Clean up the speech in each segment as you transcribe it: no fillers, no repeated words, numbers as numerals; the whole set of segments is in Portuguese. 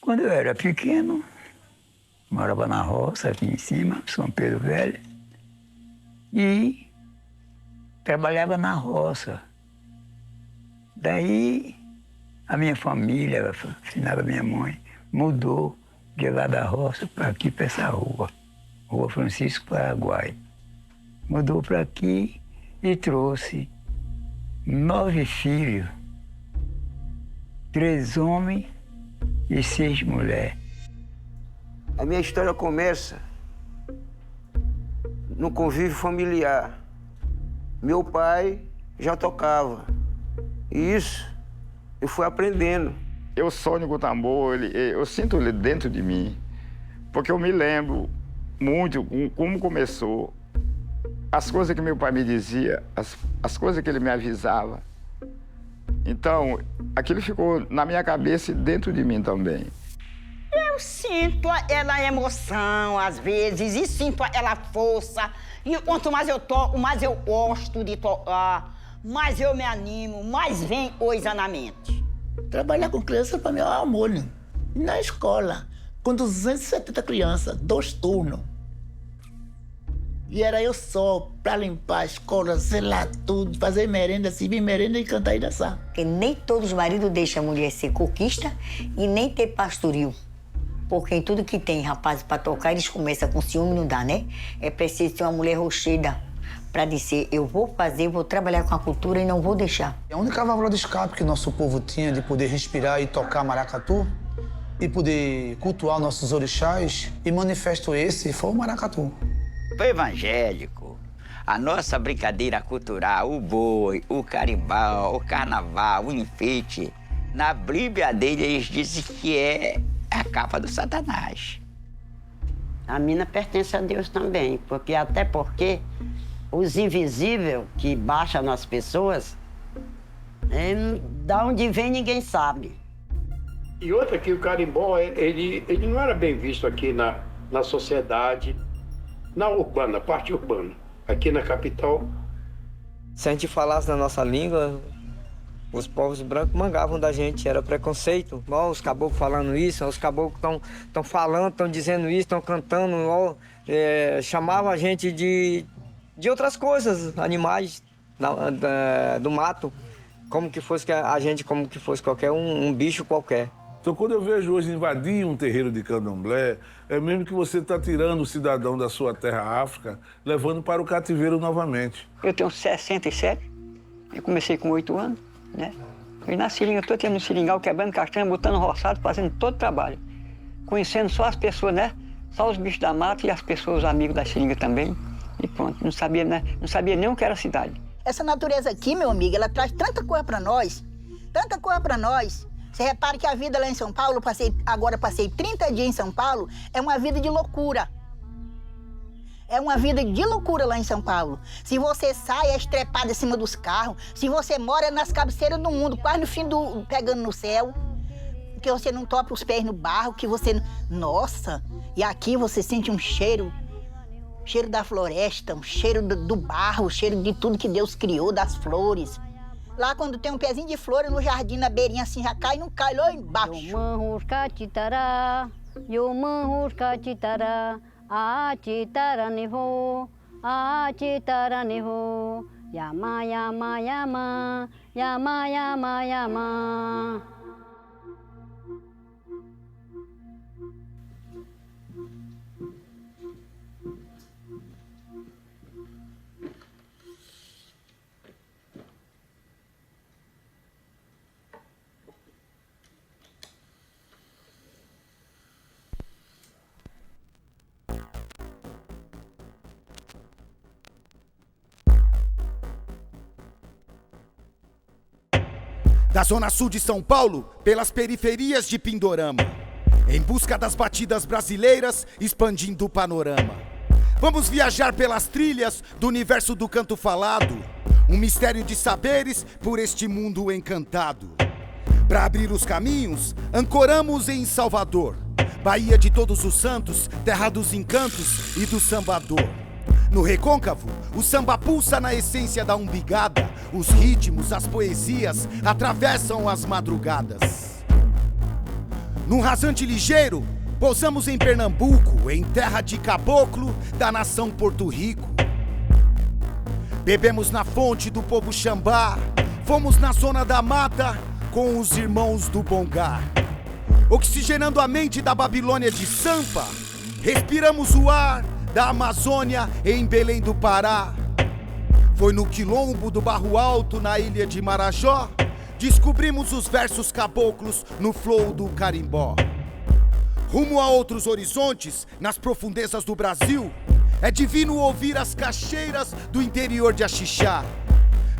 Quando eu era pequeno, morava na roça, aqui em cima, São Pedro Velho, e trabalhava na roça. Daí, a minha família, afinal a minha mãe, mudou de lá da roça para aqui, para essa rua, Rua Francisco Paraguai. Mudou para aqui e trouxe 9 filhos, 3 homens e 6 mulheres. A minha história começa no convívio familiar. Meu pai já tocava, e isso eu fui aprendendo. Eu sonho com o tambor, eu sinto ele dentro de mim, porque eu me lembro muito como começou, as coisas que meu pai me dizia, as coisas que ele me avisava. Então, aquilo ficou na minha cabeça e dentro de mim também. Eu sinto ela emoção, às vezes, e sinto ela força. E quanto mais eu toco, mais eu gosto de tocar, mais eu me animo, mais vem coisa na mente. Trabalhar com criança para mim é um amor, né? Na escola, com 270 crianças, 2 turnos. E era eu só para limpar a escola, sei lá, tudo, fazer merenda, servir merenda e cantar e dançar. Porque nem todos os maridos deixam a mulher ser coquista e nem ter pastoril. Porque em tudo que tem rapazes para tocar, eles começam com ciúme, não dá, né? É preciso ter uma mulher rocheira para dizer, eu vou fazer, vou trabalhar com a cultura e não vou deixar. A única válvula de escape que nosso povo tinha de poder respirar e tocar maracatu e poder cultuar nossos orixás, e manifesto esse foi o maracatu. O evangélico, a nossa brincadeira cultural, o boi, o carimbau, o carnaval, o enfeite, na Bíblia dele eles dizem que é a capa do Satanás. A mina pertence a Deus também, até porque os invisíveis que baixam nas pessoas, da onde vem ninguém sabe. E outra que o carimbó, ele não era bem visto aqui na sociedade, na urbana, parte urbana, aqui na capital. Se a gente falasse na nossa língua, os povos brancos mangavam da gente, era preconceito. Ó, os caboclos falando isso, os caboclos estão falando, estão dizendo isso, estão cantando, ó, chamavam a gente de outras coisas, animais do mato, como que fosse a gente, como que fosse qualquer um bicho qualquer. Então, quando eu vejo hoje invadir um terreiro de candomblé, é mesmo que você está tirando o cidadão da sua terra África, levando para o cativeiro novamente. Eu tenho 67, eu comecei com 8 anos, né? E na seringa, eu estou tendo um seringal, quebrando castanha, botando roçado, fazendo todo o trabalho. Conhecendo só as pessoas, né? Só os bichos da mata e as pessoas, os amigos da seringa também. E pronto, não sabia, né? Não sabia nem o que era cidade. Essa natureza aqui, meu amigo, ela traz tanta coisa para nós, tanta coisa para nós. Você repara que a vida lá em São Paulo, passei 30 dias em São Paulo, é uma vida de loucura. É uma vida de loucura lá em São Paulo. Se você sai, é estrepado em cima dos carros. Se você mora nas cabeceiras do mundo, quase no fim pegando no céu. Que você não topa os pés no barro, que você... Nossa! E aqui você sente um cheiro da floresta, um cheiro do barro, um cheiro de tudo que Deus criou, das flores. Lá quando tem um pezinho de flor no jardim, na beirinha assim, já cai, não cai lá embaixo. Yama, yama, yama, yama, yama, yama. Da zona sul de São Paulo, pelas periferias de Pindorama, em busca das batidas brasileiras, expandindo o panorama. Vamos viajar pelas trilhas do universo do canto falado, um mistério de saberes por este mundo encantado. Para abrir os caminhos, ancoramos em Salvador, Bahia de Todos os Santos, terra dos encantos e do sambador. No recôncavo, o samba pulsa na essência da umbigada. Os ritmos, as poesias atravessam as madrugadas. Num rasante ligeiro, pousamos em Pernambuco, em terra de caboclo da nação Porto Rico. Bebemos na fonte do povo Xambá, fomos na zona da mata com os irmãos do Bongá. Oxigenando a mente da Babilônia de Sampa, respiramos o ar da Amazônia em Belém do Pará. Foi no quilombo do Barro Alto, na ilha de Marajó, descobrimos os versos caboclos no flow do carimbó. Rumo a outros horizontes, nas profundezas do Brasil, é divino ouvir as caixeiras do interior de Axixá.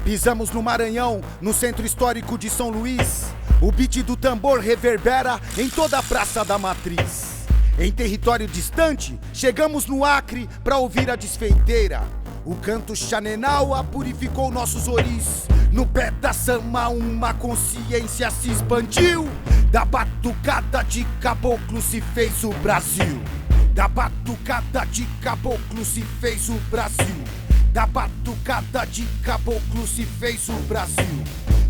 Pisamos no Maranhão, no centro histórico de São Luís. O beat do tambor reverbera em toda a Praça da Matriz. Em território distante, chegamos no Acre pra ouvir a desfeiteira. O canto Xanenauá purificou nossos oris. No pé da Sama uma consciência se expandiu. Da batucada de caboclo se fez o Brasil. Da batucada de caboclo se fez o Brasil. Da batucada de caboclo se fez o Brasil.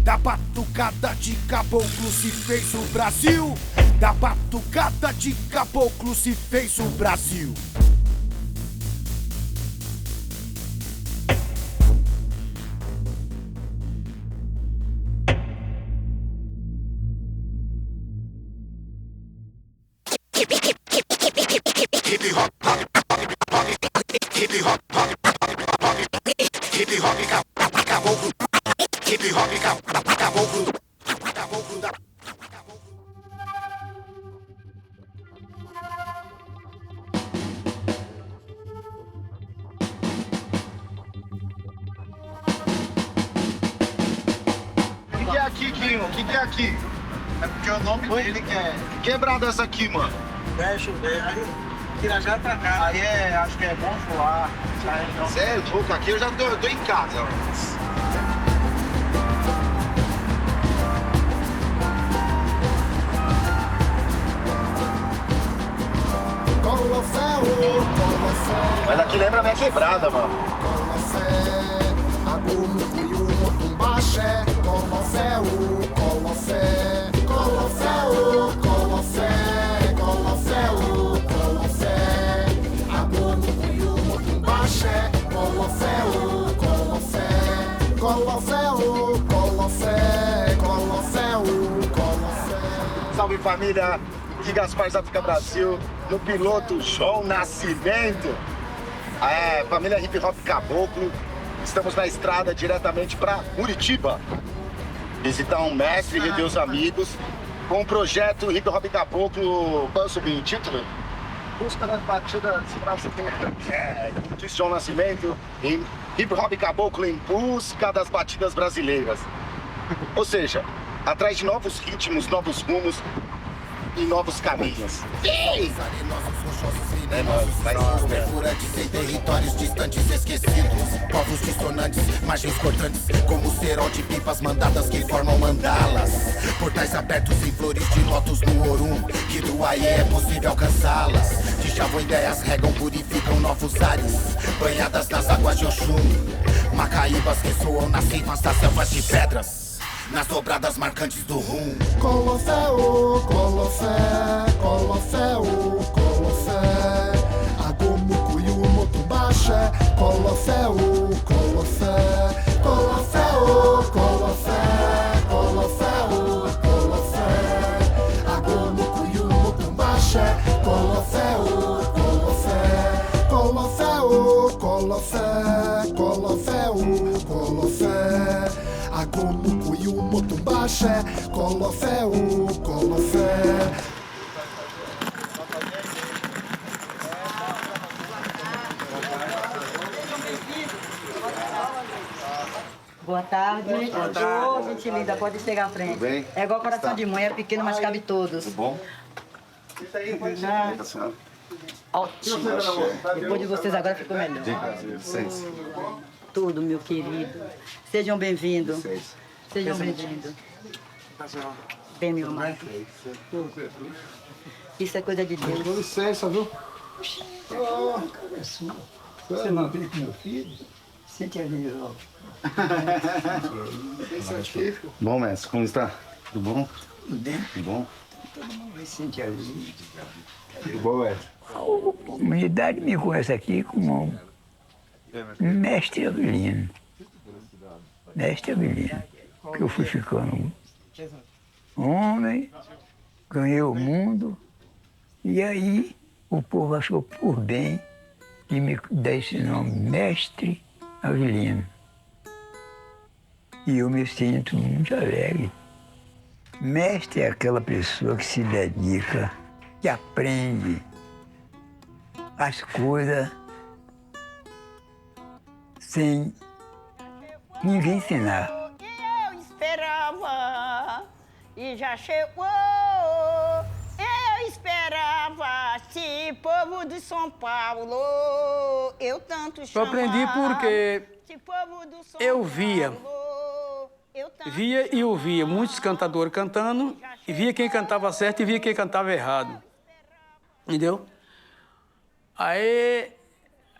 Da batucada de caboclo se fez o Brasil. Da batucada de caboclo se fez o Brasil. O que é aqui, Quinho? O que é aqui? É porque o nome dele que é... Quebrada essa aqui, mano. Deixa eu ver. Aí, Tirajá pra cá. Aí é, acho que é bom voar. Sério, pouco aqui eu já tô em casa. Mas aqui lembra a minha quebrada, mano. Salve família, aqui Gaspar África Brasil, no piloto João Nascimento. Família Hip Hop Caboclo, estamos na estrada diretamente para Muritiba. Visitar um mestre e rever os amigos com o projeto Hip Hop Caboclo. Qual é o subtítulo? Busca das batidas brasileiras. Diz João Nascimento em Hip Hop Caboclo em busca das batidas brasileiras. Ou seja, atrás de novos ritmos, novos rumos e novos caminhos. É nóis, perfurantes em territórios distantes esquecidos. Povos dissonantes, margens cortantes, como cerol de pipas mandadas que formam mandalas. Portais abertos em flores de lótus no Orum, que do Aie é possível alcançá-las. Djavan ideias regam, purificam novos ares, banhadas nas águas de Oxum. Macaíbas que soam nas rimas das selvas de pedras, nas dobradas marcantes do rum. Colosseu, Colossé, Colosseu, Colossé, Agomucuiu, Motumbaxé, Colosseu, Colossé, Colosseu, Colossé, Colosseu, Colossé, Agomucuiu, Motumbaxé, Colosseu, Colossé, Colosseu, Colossé, Colosseu, Colossé, Agomucuiu, Motumbaxé, Colosseu, Colossé. Boa tarde. Boa tarde. Ô, gente linda, pode chegar à frente. Tudo bem? É igual coração de mãe, é pequeno, mas cabe todos. Tudo bom? Já. Ótimo. Depois de vocês agora ficou melhor. Licença. Tudo, meu querido. Sejam bem-vindos. Sejam bem-vindos. Bem, meu amor. Isso é coisa de Deus. Com licença, viu? Você não viu com meu filho? Sente ali, ó. Bom, mestre, como está? Tudo bom? Tudo bem? Tudo bom? Todo mundo vai sentir ali. Boa. A comunidade me conhece aqui como Mestre Avelino. Mestre Avelino. Que eu fui ficando homem, ganhei o mundo, e aí o povo achou por bem de me dar esse nome, Mestre Avelino. E eu me sinto muito alegre. Mestre é aquela pessoa que se dedica, que aprende as coisas sem ninguém ensinar. Eu esperava e já chegou. Eu esperava, se povo de São Paulo, eu tanto Eu chamava. aprendi porque Se povo do São eu via e ouvia muitos cantadores cantando, e via quem cantava certo e via quem cantava errado. Entendeu? Aí,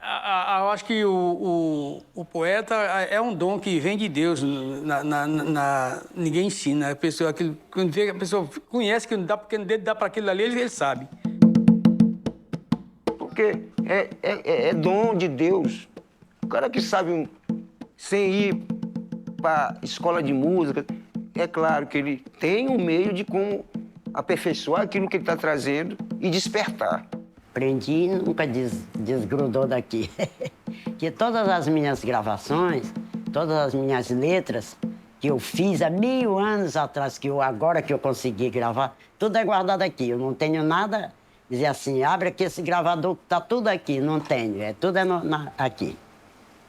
eu acho que o poeta é um dom que vem de Deus, ninguém ensina. Quando vê que a pessoa conhece que não dá, porque dá para aquilo ali, ele sabe. Porque é dom de Deus. O cara que sabe, sem ir para escola de música, é claro que ele tem um meio de como aperfeiçoar aquilo que ele está trazendo e despertar. Aprendi e nunca desgrudou daqui. Que todas as minhas gravações, todas as minhas letras que eu fiz há 1000 anos atrás, agora que eu consegui gravar, tudo é guardado aqui. Eu não tenho nada, dizer assim, abre aqui esse gravador que tá tudo aqui. Não tenho, tudo aqui.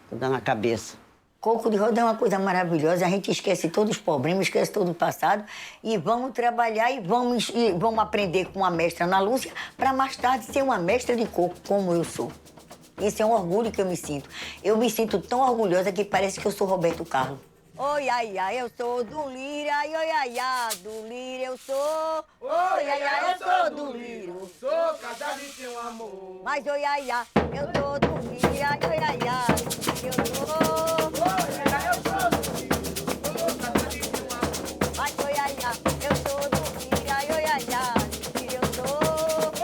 Tudo é na cabeça. Coco de Roda é uma coisa maravilhosa, a gente esquece todos os problemas, esquece todo o passado e vamos trabalhar e vamos aprender com uma mestra Ana Lúcia para mais tarde ser uma mestra de coco, como eu sou. Isso é um orgulho que eu me sinto. Eu me sinto tão orgulhosa que parece que eu sou Roberto Carlos. Oi, ai, ai, eu sou do Lira, ai, oi, ai, ai, do Lira eu sou. Oi, ai, ai, eu sou do Lira, eu sou, cada vez tem um amor. Mas, oi, ai, ai, eu sou do Lira, ai, oi, ai, ai, eu sou. Oi, ai, ai, eu sou do Lira, eu sou, cada vez tem um amor. Mas, oi, ai, ai, eu sou do Lira, ai, oi, ai, ai, eu sou.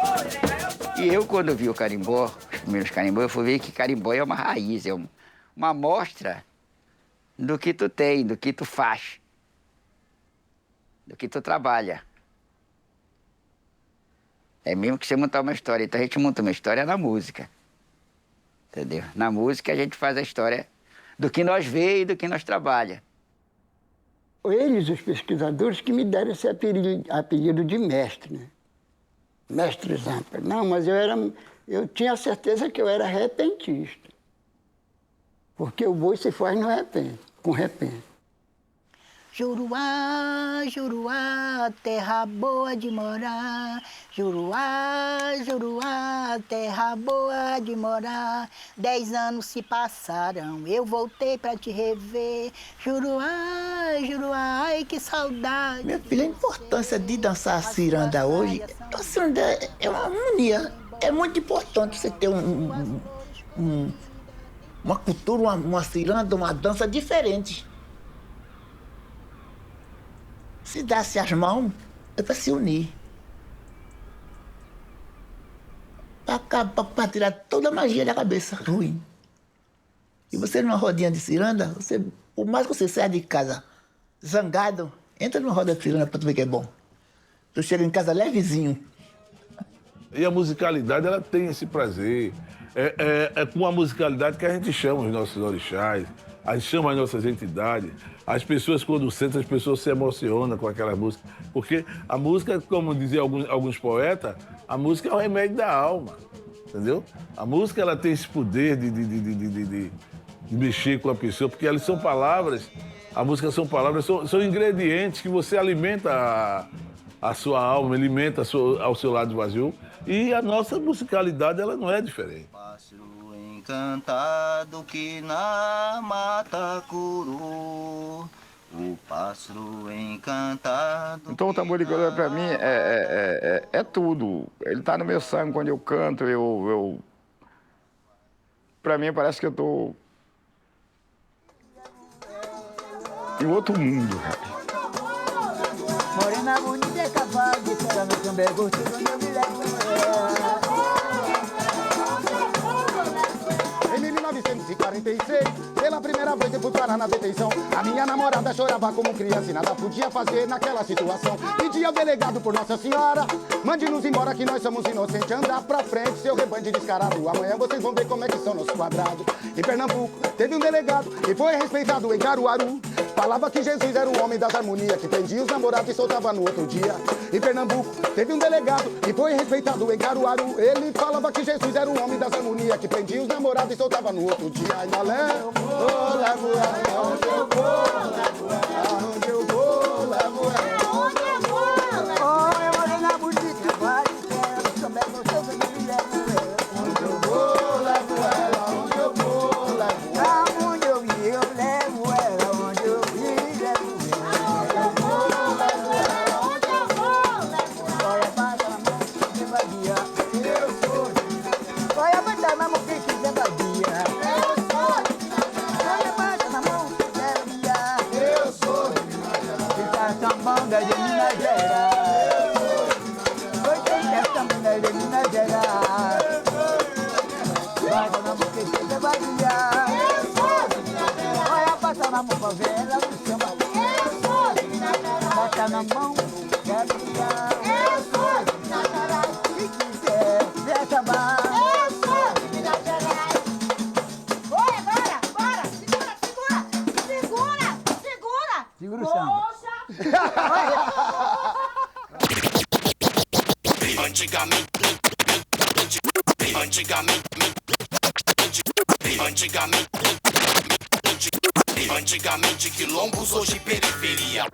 Oi, ai, ai, eu sou. E eu, quando vi o carimbó, os primeiros carimbó, eu fui ver que carimbó é uma raiz, é uma amostra do que tu tem, do que tu faz, do que tu trabalha. É mesmo que você montar uma história. Então a gente monta uma história na música, entendeu? Na música a gente faz a história do que nós vê e do que nós trabalha. Eles, os pesquisadores, que me deram esse apelido de mestre, né? Mestre Zampa. Não, mas eu tinha a certeza que eu era repentista. Porque o boi se faz no repente, com repente. Juruá, Juruá, terra boa de morar. Juruá, Juruá, terra boa de morar. 10 anos se passaram, eu voltei pra te rever. Juruá, Juruá, ai que saudade. Meu filho, a importância de dançar a ciranda hoje, a ciranda é uma harmonia. É muito importante você ter uma cultura, uma ciranda, uma dança diferente. Se desse as mãos, é para se unir. Para tirar toda a magia da cabeça ruim. E você numa rodinha de ciranda, por mais que você saia de casa zangado, entra numa roda de ciranda para tu ver que é bom. Tu chega em casa levezinho. E a musicalidade, ela tem esse prazer. É com a musicalidade que a gente chama os nossos orixás, a gente chama as nossas entidades. As pessoas, quando sentem, as pessoas se emocionam com aquela música. Porque a música, como diziam alguns poetas, a música é o remédio da alma, entendeu? A música, ela tem esse poder de mexer com a pessoa, porque elas são palavras, a música são palavras, são ingredientes que você alimenta a sua alma, alimenta ao seu lado vazio. E a nossa musicalidade, ela não é diferente. Encantado que na mata curou, o pássaro encantado. Então o tambor de corda para mim é tudo. Ele tá no meu sangue quando eu canto. Para mim parece que eu tô em outro mundo, cara. Morena bonita é capaz de esperar meu cambé gostoso onde eu me levo ela. Em 1946, pela primeira vez eu fui parar na detenção. A minha namorada chorava como criança e nada podia fazer naquela situação. Pedi ao delegado por Nossa Senhora, mande-nos embora que nós somos inocentes. Andar pra frente, seu rebanho de descarado. Amanhã vocês vão ver como é que são nossos quadrados. Em Pernambuco, teve um delegado que foi respeitado em Caruaru. Falava que Jesus era o homem das harmonias, que prendia os namorados e soltava no outro dia. Em Pernambuco, teve um delegado que foi respeitado em Caruaru. Ele falava que Jesus era o homem das harmonias, que prendia os namorados e soltava no outro dia. Ainda levo, oh, levo ela, onde eu vou, levo ela, onde eu vou, levo ela, onde eu vou, levo ela. Oh, é morena bonita, vai esperar meu cambé gostoso onde eu me levo ela. Onde eu vou, levo ela, onde eu vou, levo ela. Aonde eu ir, eu levo ela, onde eu ir, levo ela. Onde eu vou, levo ela, onde eu vou, levo ela. Olha, bata na mão, que vadia. Eu sou. Olha, bata na mão, que quiser vadia. Sambanda de Minas Gerais. Foi quem é sambanda de Minas Gerais. Bata na mão que você vai brilhar. Olha, bata na mão pra ver ela no samba. Bata na mão, quer brilhar. Se quiser, vem sambar. Oi, bora! Segura! Segura o samba. Antigamente quilombos, hoje periferia.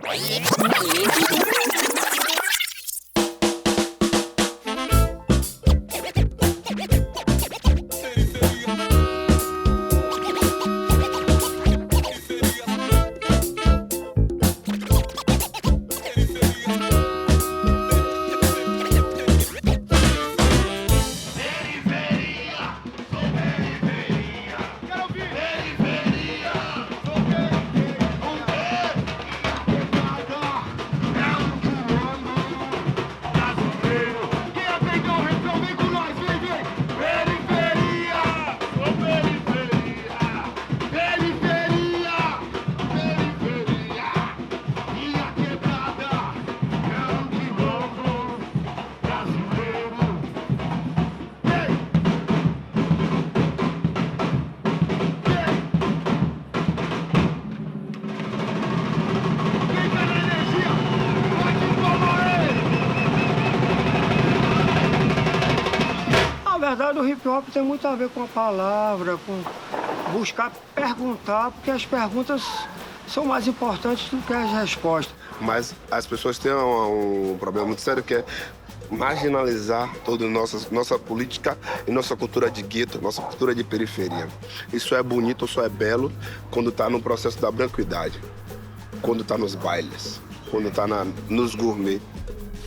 Na verdade, o hip hop tem muito a ver com a palavra, com buscar perguntar, porque as perguntas são mais importantes do que as respostas. Mas as pessoas têm um problema muito sério que é marginalizar toda a nossa política e nossa cultura de gueto, nossa cultura de periferia. Isso é bonito, só é belo quando está no processo da branquidade, quando está nos bailes, quando está nos gourmet.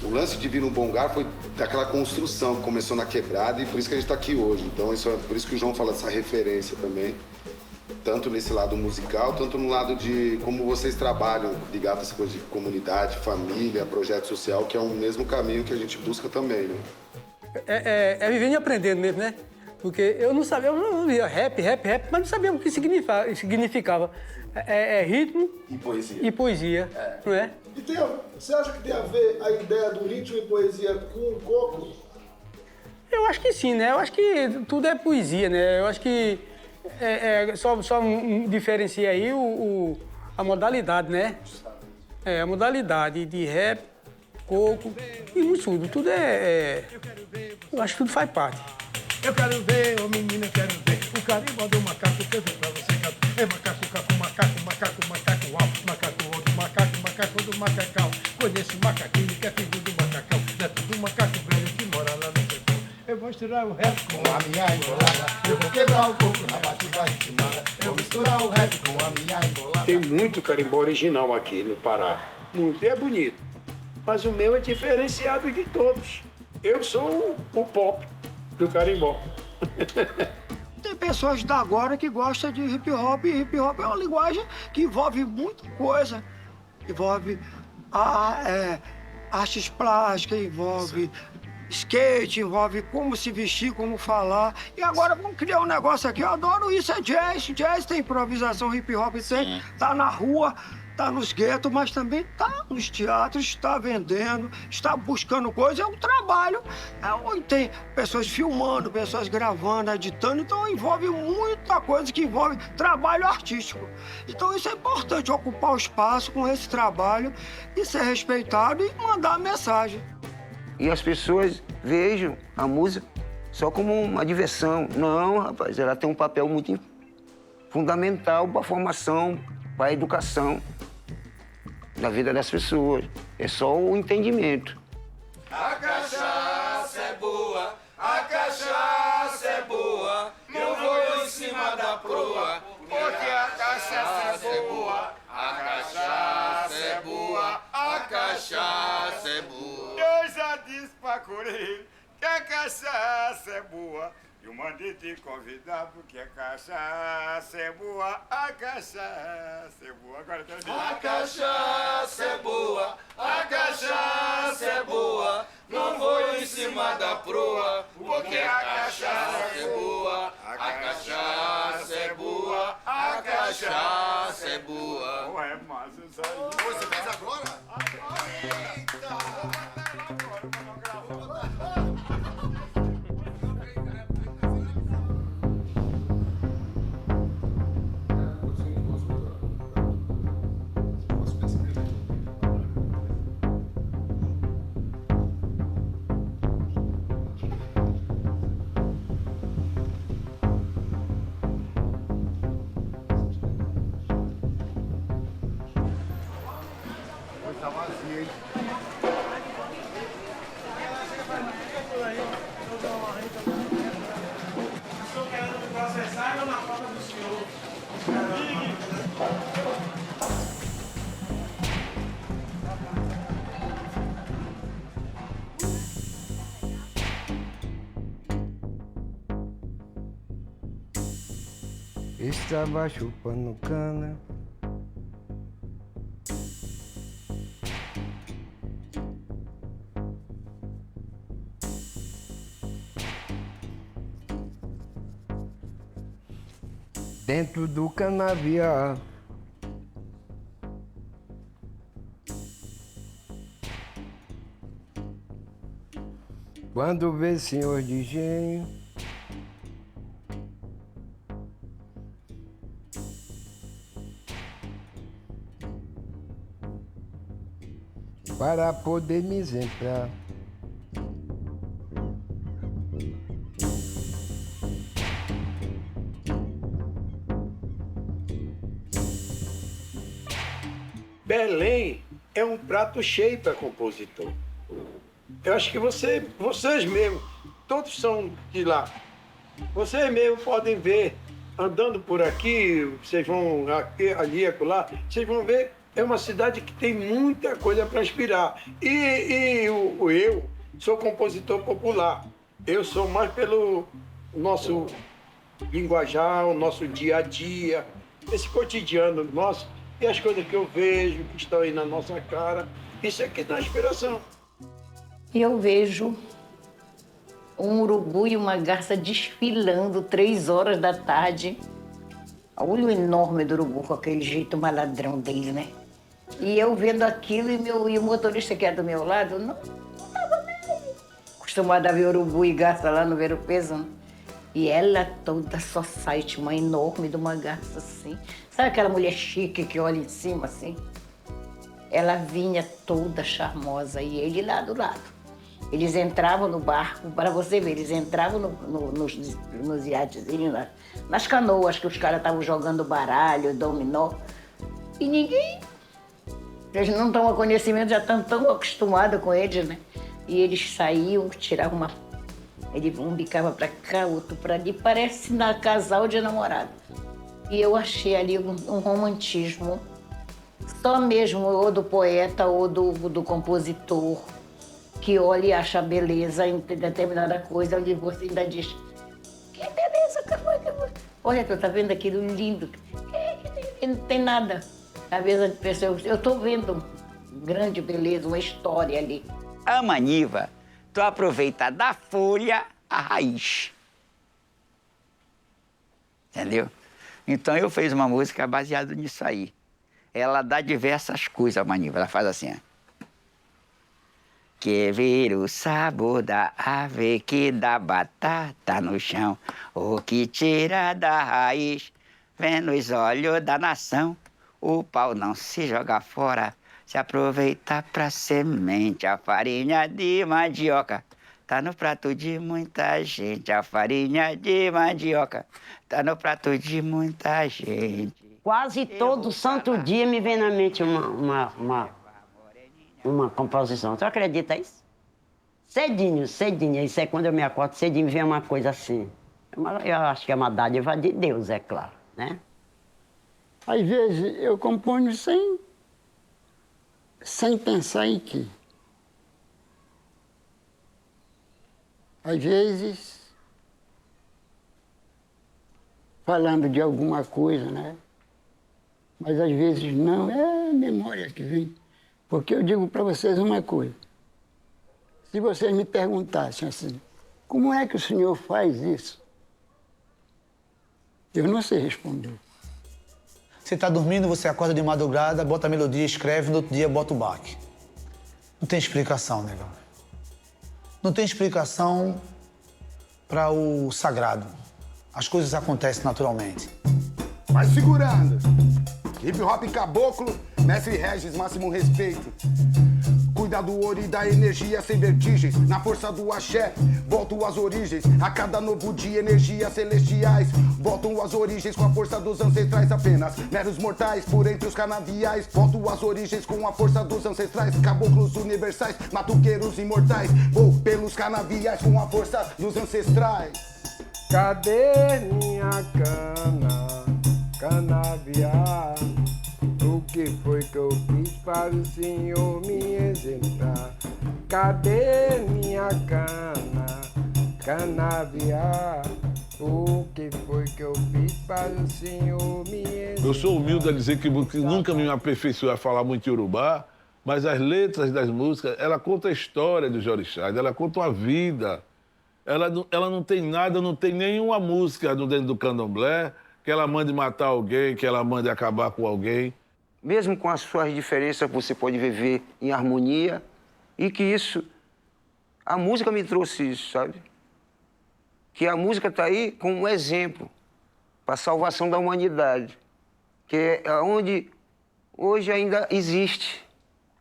O lance de vir no Bongar foi daquela construção que começou na quebrada e por isso que a gente está aqui hoje. Então, por isso que o João fala dessa referência também, tanto nesse lado musical, tanto no lado de como vocês trabalham, ligado a essa coisa de comunidade, família, projeto social, que é o mesmo caminho que a gente busca também, né? É vivendo e aprendendo mesmo, né? Porque eu não sabia, eu ouvia rap, mas não sabia o que significava. É ritmo e poesia, não é? E você acha que tem a ver a ideia do ritmo e poesia com o coco? Eu acho que sim, né? Eu acho que tudo é poesia, né? Eu acho que só diferencia aí a modalidade, né? A modalidade de rap, coco e muito tudo. Tudo eu acho que tudo faz parte. Eu quero ver, ô menina, eu quero ver o carimbó do macaco que eu vi pra você. É macaco, caco, macaco, alto, macaco, outro macaco do macacão. Conheço o macaquinho que é filho do macacão, neto do macaco velho que mora lá no sertão. Eu vou misturar o rap com a minha embolada, eu vou quebrar o coco na batida ritmada. Eu vou misturar o rap com a minha embolada. Tem muito carimbó original aqui no Pará, muito, é bonito. Mas o meu é diferenciado de todos. Eu sou o pop do carimbó. Tem pessoas da agora que gostam de hip hop, e hip hop é uma linguagem que envolve muita coisa. Envolve artes plásticas, envolve skate, envolve como se vestir, como falar. E agora vamos criar um negócio aqui, eu adoro isso, é jazz. Jazz tem improvisação, hip hop tem, tá na rua, tá nos guetos, mas também tá nos teatros, está vendendo, está buscando coisa, é um trabalho. Onde tem pessoas filmando, pessoas gravando, editando, então envolve muita coisa que envolve trabalho artístico. Então isso é importante, ocupar o espaço com esse trabalho e ser respeitado e mandar a mensagem. E as pessoas vejam a música só como uma diversão. Não, rapaz, ela tem um papel muito fundamental para a formação, para a educação da vida das pessoas. É só o entendimento. A cachaça é boa, a cachaça é boa, eu vou em cima da proa, porque a cachaça é boa, a cachaça é boa, a cachaça é boa. Eu já disse pra Coreia que a cachaça é boa. Eu mandei te convidar porque a cachaça é boa, a cachaça é boa. Agora tá vendo? A cachaça é boa, a cachaça é boa, não vou em cima da proa, porque a cachaça é boa, a cachaça é boa, a cachaça é boa. Ué, é massa isso aí. Você fez agora? Tá vazio, hein? Estou querendo me processar ou na falta do senhor? Estava chupando cana. Dentro do canavial. Quando vê senhor de engenho, para poder me exemplar. Belém é um prato cheio para compositor. Eu acho que vocês mesmos, todos são de lá. Vocês mesmos podem ver, andando por aqui, vocês vão aqui, ali, acolá, vocês vão ver, é uma cidade que tem muita coisa para inspirar. Eu sou compositor popular. Eu sou mais pelo nosso linguajar, o nosso dia a dia, esse cotidiano nosso. E as coisas que eu vejo, que estão aí na nossa cara, isso é que dá inspiração. Eu vejo um urubu e uma garça desfilando 3 horas da tarde. O olho enorme do urubu, com aquele jeito maladrão dele, né? E eu vendo aquilo e o motorista que é do meu lado, não estava nem acostumado a ver urubu e garça lá no Ver o Peso, né? E ela toda society, uma enorme de uma garça assim. Sabe aquela mulher chique que olha em cima assim? Ela vinha toda charmosa e ele lá do lado. Eles entravam no barco, para você ver, eles entravam nos iatezinhos, nas canoas que os caras estavam jogando baralho, dominó. E ninguém... Eles não estão a conhecimento, já estão tão acostumados com eles, né? E eles saíam, tiravam uma... Um bicava para cá, outro para ali, parece na casal de namorado. E eu achei ali um romantismo, só mesmo ou do poeta ou do compositor, que olha e acha beleza em determinada coisa, onde você ainda diz, que beleza, que foi? Olha, tu tá vendo aquilo lindo, que não tem nada. Às vezes a pessoa, eu tô vendo grande beleza, uma história ali. A maniva, tu aproveita da folha a raiz. Entendeu? Então eu fiz uma música baseada nisso aí. Ela dá diversas coisas, a maniva. Ela faz assim, ó. Quer ver o sabor da ave que dá batata no chão, o que tira da raiz, vem nos olhos da nação. O pau não se joga fora, se aproveita pra semente. A farinha de mandioca tá no prato de muita gente. A farinha de mandioca tá no prato de muita gente. Quase todo santo dia me vem na mente uma composição. Tu acredita isso? Cedinho. Isso é quando eu me acordo cedinho, vem uma coisa assim. Eu acho que é uma dádiva de Deus, é claro, né? Às vezes eu componho sem pensar em quê. Às vezes, falando de alguma coisa, né? Mas às vezes não, é a memória que vem. Porque eu digo para vocês uma coisa. Se vocês me perguntassem assim, como é que o senhor faz isso? Eu não sei responder. Você está dormindo, você acorda de madrugada, bota a melodia, escreve, no outro dia bota o baque. Não tem explicação, negão. Não tem explicação para o sagrado. As coisas acontecem naturalmente. Vai segurando. Hip hop caboclo, mestre Regis, máximo respeito. Cuida do ouro e da energia sem vertigens. Na força do axé, volto às origens. A cada novo dia, energias celestiais voltam às origens com a força dos ancestrais. Apenas meros mortais por entre os canaviais. Volto às origens com a força dos ancestrais. Caboclos universais, matuqueiros imortais. Vou pelos canaviais com a força dos ancestrais. Cadê minha canavial? O que foi que eu fiz para o senhor me exemplar? Cadê minha canavial? O que foi que eu fiz para o senhor me exemplar? Eu sou humilde a dizer que nunca me aperfeiçoei a falar muito iorubá, mas as letras das músicas, ela conta a história dos orixás, ela conta a vida. Ela não tem nada, não tem nenhuma música dentro do candomblé que ela mande matar alguém, que ela mande acabar com alguém. Mesmo com as suas diferenças, você pode viver em harmonia e que isso... A música me trouxe isso, sabe? Que a música está aí como um exemplo para a salvação da humanidade, que é onde hoje ainda existe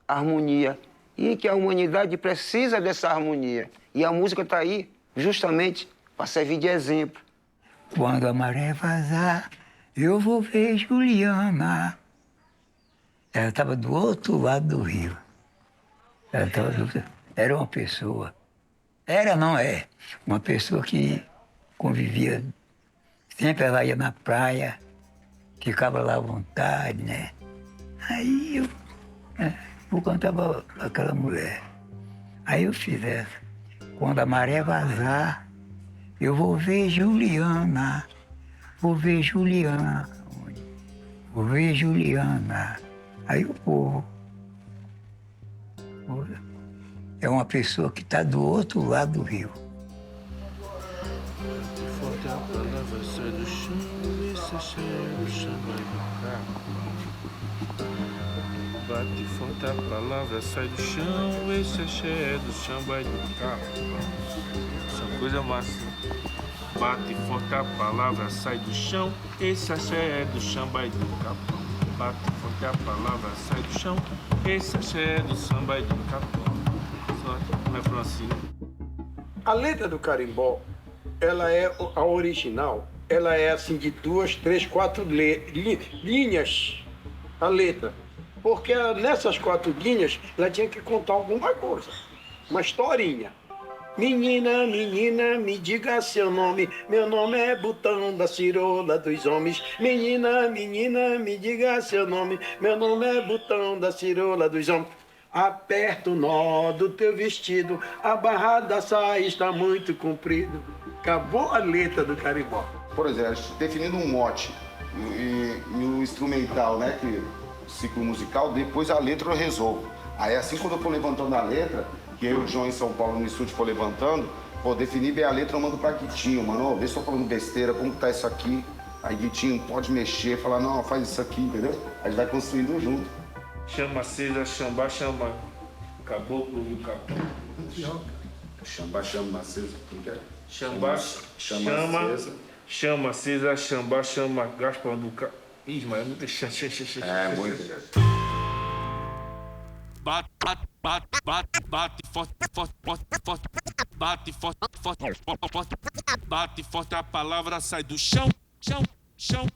harmonia e que a humanidade precisa dessa harmonia. E a música está aí justamente para servir de exemplo. Quando a maré vazar, eu vou ver Juliana. Ela estava do outro lado do rio. Era uma pessoa. Uma pessoa que convivia. Sempre ela ia na praia, ficava lá à vontade, né? Aí eu cantava aquela mulher. Aí eu fiz essa. Quando a maré vazar, eu vou ver Juliana. Vou ver Juliana. Vou ver Juliana. Aí o povo é uma pessoa que está do outro lado do rio. Forte a palavra sai do chão, esse cheio do chão vai do carro. Bate forte a palavra sai do chão, esse cheio do chão vai do carro. Essa coisa massa. Bate forte a palavra sai do chão, esse cheio do chão vai do carro. Bate forte a palavra sai do chão, esse axé do samba e do capão. Só não é Francino. A letra do carimbó, ela é a original, ela é assim de 2, 3, 4 linhas, a letra. Porque nessas 4 linhas, ela tinha que contar alguma coisa, uma historinha. Menina, menina, me diga seu nome. Meu nome é Botão da Cirola dos Homens. Menina, menina, me diga seu nome. Meu nome é Botão da Cirola dos Homens. Aperta o nó do teu vestido, a barra da saia está muito comprida. Acabou a letra do carimbó. Por exemplo, definindo um mote e o instrumental, né, que o ciclo musical, depois a letra eu resolvo. Aí assim, quando eu for levantando a letra, que eu e o João em São Paulo no estúdio for levantando, pô, definir bem a letra, eu mando pra Guitinho, mano, ó, vê se eu tô falando besteira, como que tá isso aqui. Aí Guitinho pode mexer, falar, não, faz isso aqui, entendeu? A gente vai construindo junto. Chama acesa, chamba, chama, caboclo e o capão. Chamba, chama acesa, como que é? Chama, chama, chama acesa, chamba, chama, gaspa do capão. Ih, mas é muito chato. É, muito. Bate, bate, bate, bate, bate forte, forte, forte, forte, bate forte, forte, forte, bate forte, a palavra sai do chão, chão, chão.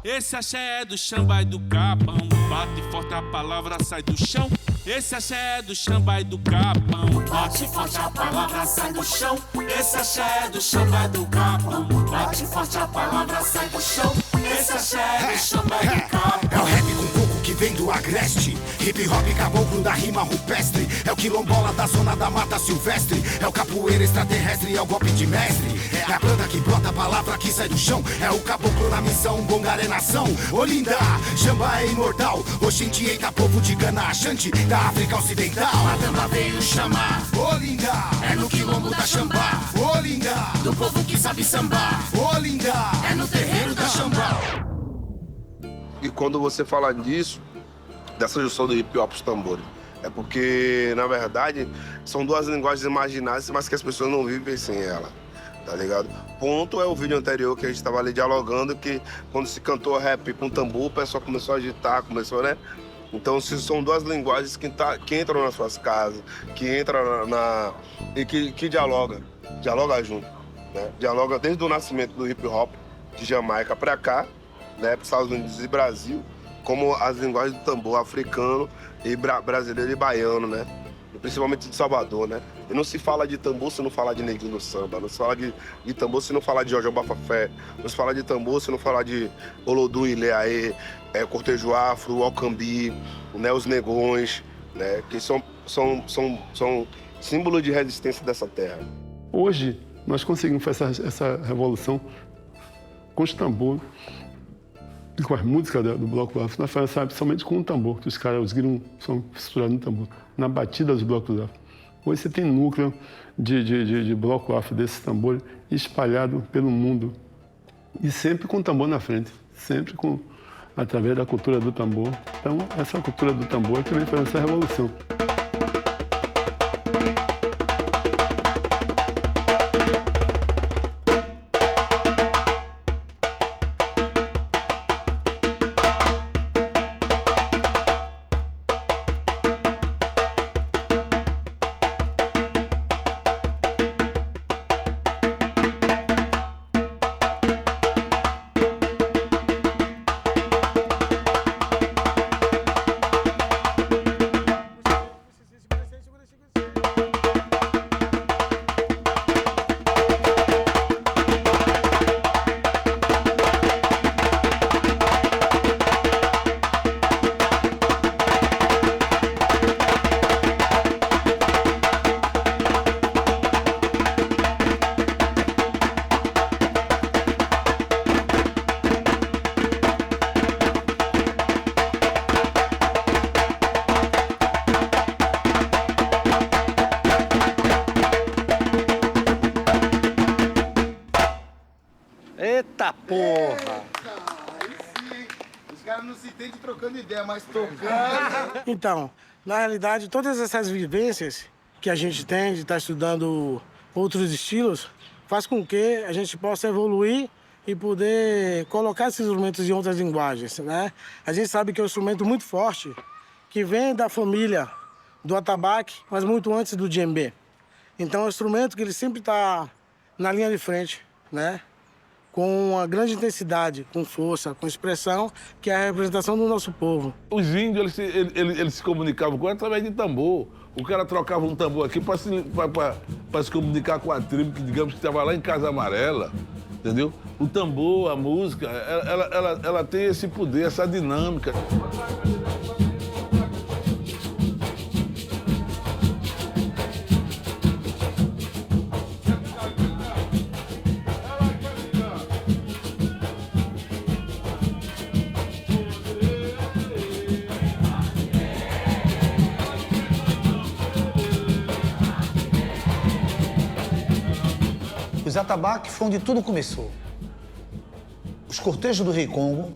Esse axé é do chamba e do capão. Bate forte, a palavra sai do chão. Esse axé é do chamba e do capão. Bate forte, a palavra sai do chão. Esse axé é do chamba e do capão. Bate forte, a palavra sai do chão. Esse axé é do chamba e do capão. É o rap com coco que vem do agreste. Hip hop caboclo da rima rupestre. É o quilombola da zona da mata silvestre. É o capoeira extraterrestre, é o golpe de mestre. É a planta que brota, a palavra que sai do chão. É o caboclo na missão, bongaré nação. Olinda, Xamba é imortal. Oxente, eita, povo de Gana, Axante, da África Ocidental. A dama veio chamar. Olinda, é no quilombo da Xamba. Olinda, do povo que sabe sambar. Olinda, é no terreiro da Xamba. E quando você fala disso, dessa junção do hip hop e os tambores, é porque, na verdade, são duas linguagens imaginárias, mas que as pessoas não vivem sem ela, tá ligado? Ponto é o vídeo anterior que a gente tava ali dialogando, que quando se cantou rap com tambor, o pessoal começou a agitar, começou, né? Então, são duas linguagens que entram nas suas casas, que entram e que dialoga junto, né? Dialoga desde o nascimento do hip hop de Jamaica pra cá, né, para os Estados Unidos e Brasil, como as linguagens do tambor africano e brasileiro e baiano, né? Principalmente de Salvador, né? E não se fala de tambor se não falar de Neguinho do Samba, não se fala de tambor se não falar de Jojo Bafafé, não se fala de tambor se não falar de Olodum e Leaê, Cortejo Afro, Alcambi, né, os Negões, né? Que são símbolos de resistência dessa terra. Hoje, nós conseguimos fazer essa revolução com os tambores, com as músicas do Bloco Afro. Nós fazemos somente com o tambor, que os caras, os gringos, são fissurados no tambor, na batida dos blocos afro. Hoje você tem núcleo de bloco afro desses tambores espalhado pelo mundo. E sempre com o tambor na frente, sempre através da cultura do tambor. Então, essa cultura do tambor também faz essa revolução. Eita porra! Os caras não se entendem trocando ideia, mas tocando. Então, na realidade, todas essas vivências que a gente tem de estar estudando outros estilos faz com que a gente possa evoluir e poder colocar esses instrumentos em outras linguagens, né? A gente sabe que é um instrumento muito forte, que vem da família do atabaque, mas muito antes do djembe. Então é um instrumento que ele sempre está na linha de frente, né? Com uma grande intensidade, com força, com expressão, que é a representação do nosso povo. Os índios, eles se comunicavam com através de tambor. O cara trocava um tambor aqui para se comunicar com a tribo que, digamos, que estava lá em Casa Amarela, entendeu? O tambor, a música, ela tem esse poder, essa dinâmica. Os atabaques foi onde tudo começou. Os cortejos do Rei Congo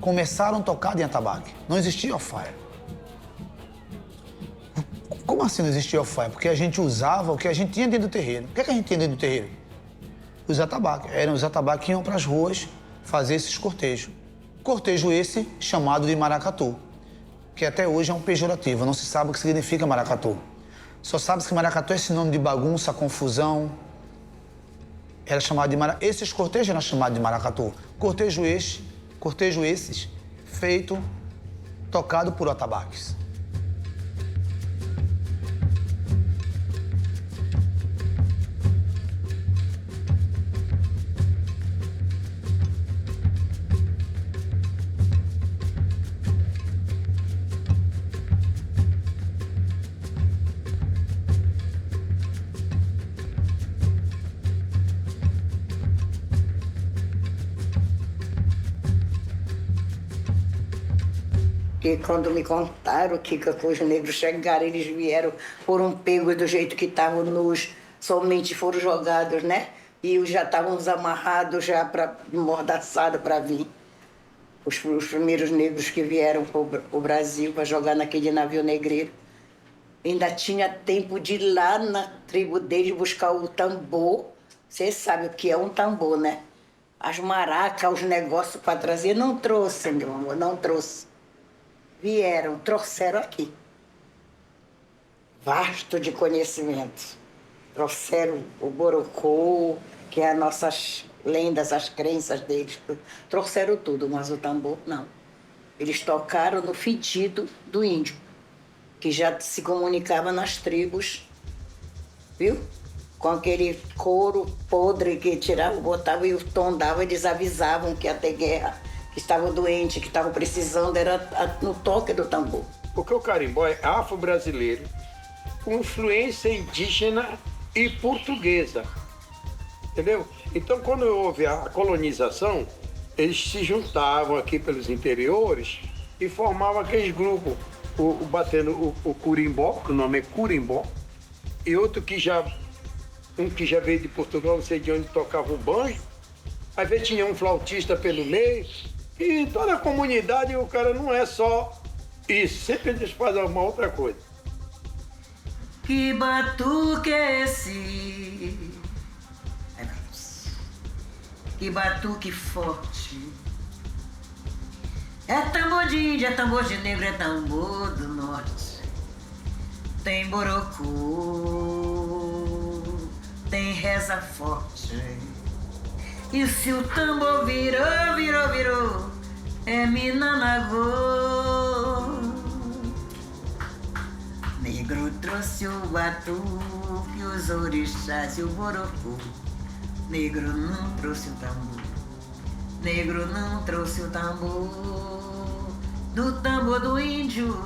começaram tocados em atabaque. Não existia alfaia. Como assim não existia alfaia? Porque a gente usava o que a gente tinha dentro do terreiro. O que, é que a gente tinha dentro do terreiro? Os atabaques. Eram os atabaques que iam para as ruas fazer esses cortejos. Cortejo esse chamado de maracatu, que até hoje é um pejorativo, não se sabe o que significa maracatu. Só sabe que maracatu é sinônimo de bagunça, confusão. Era chamado de Esses cortejos eram chamados de maracatu. Cortejo esses feito, tocado por atabaques. Que quando me contaram que os negros chegaram, eles vieram, foram pegos do jeito que estavam nus, somente foram jogados, né? E já estavam amarrados, já amordaçados para vir. Os primeiros negros que vieram para o Brasil para jogar naquele navio negreiro. Ainda tinha tempo de ir lá na tribo deles buscar o tambor. Você sabe o que é um tambor, né? As maracas, os negócios para trazer. Não trouxe, meu amor, não trouxe. Vieram, trouxeram aqui. Vasto de conhecimento. Trouxeram o borocô, que é as nossas lendas, as crenças deles. Trouxeram tudo, mas o tambor não. Eles tocaram no fedido do índio, que já se comunicava nas tribos, viu? Com aquele couro podre que tiravam, botavam e o tom dava, eles avisavam que ia ter guerra. Que estavam doentes, que estavam precisando, era no toque do tambor. Porque o carimbó é afro-brasileiro, com influência indígena e portuguesa, entendeu? Então, quando houve a colonização, eles se juntavam aqui pelos interiores e formavam aqueles grupos, batendo o curimbó, que o nome é curimbó, e outro um que já veio de Portugal, não sei de onde, tocava o banjo, às vezes tinha um flautista pelo meio. E toda a comunidade, o cara não é só isso, sempre eles fazem uma outra coisa. Que batuque é esse? Que batuque forte. É tambor de índio, é tambor de negro, é tambor do norte. Tem borocô, tem reza forte. E se o tambor virou, é Minanagô. Negro trouxe o batuque, os orixás e o borocô. Negro não trouxe o tambor, negro não trouxe o tambor. Do tambor do índio,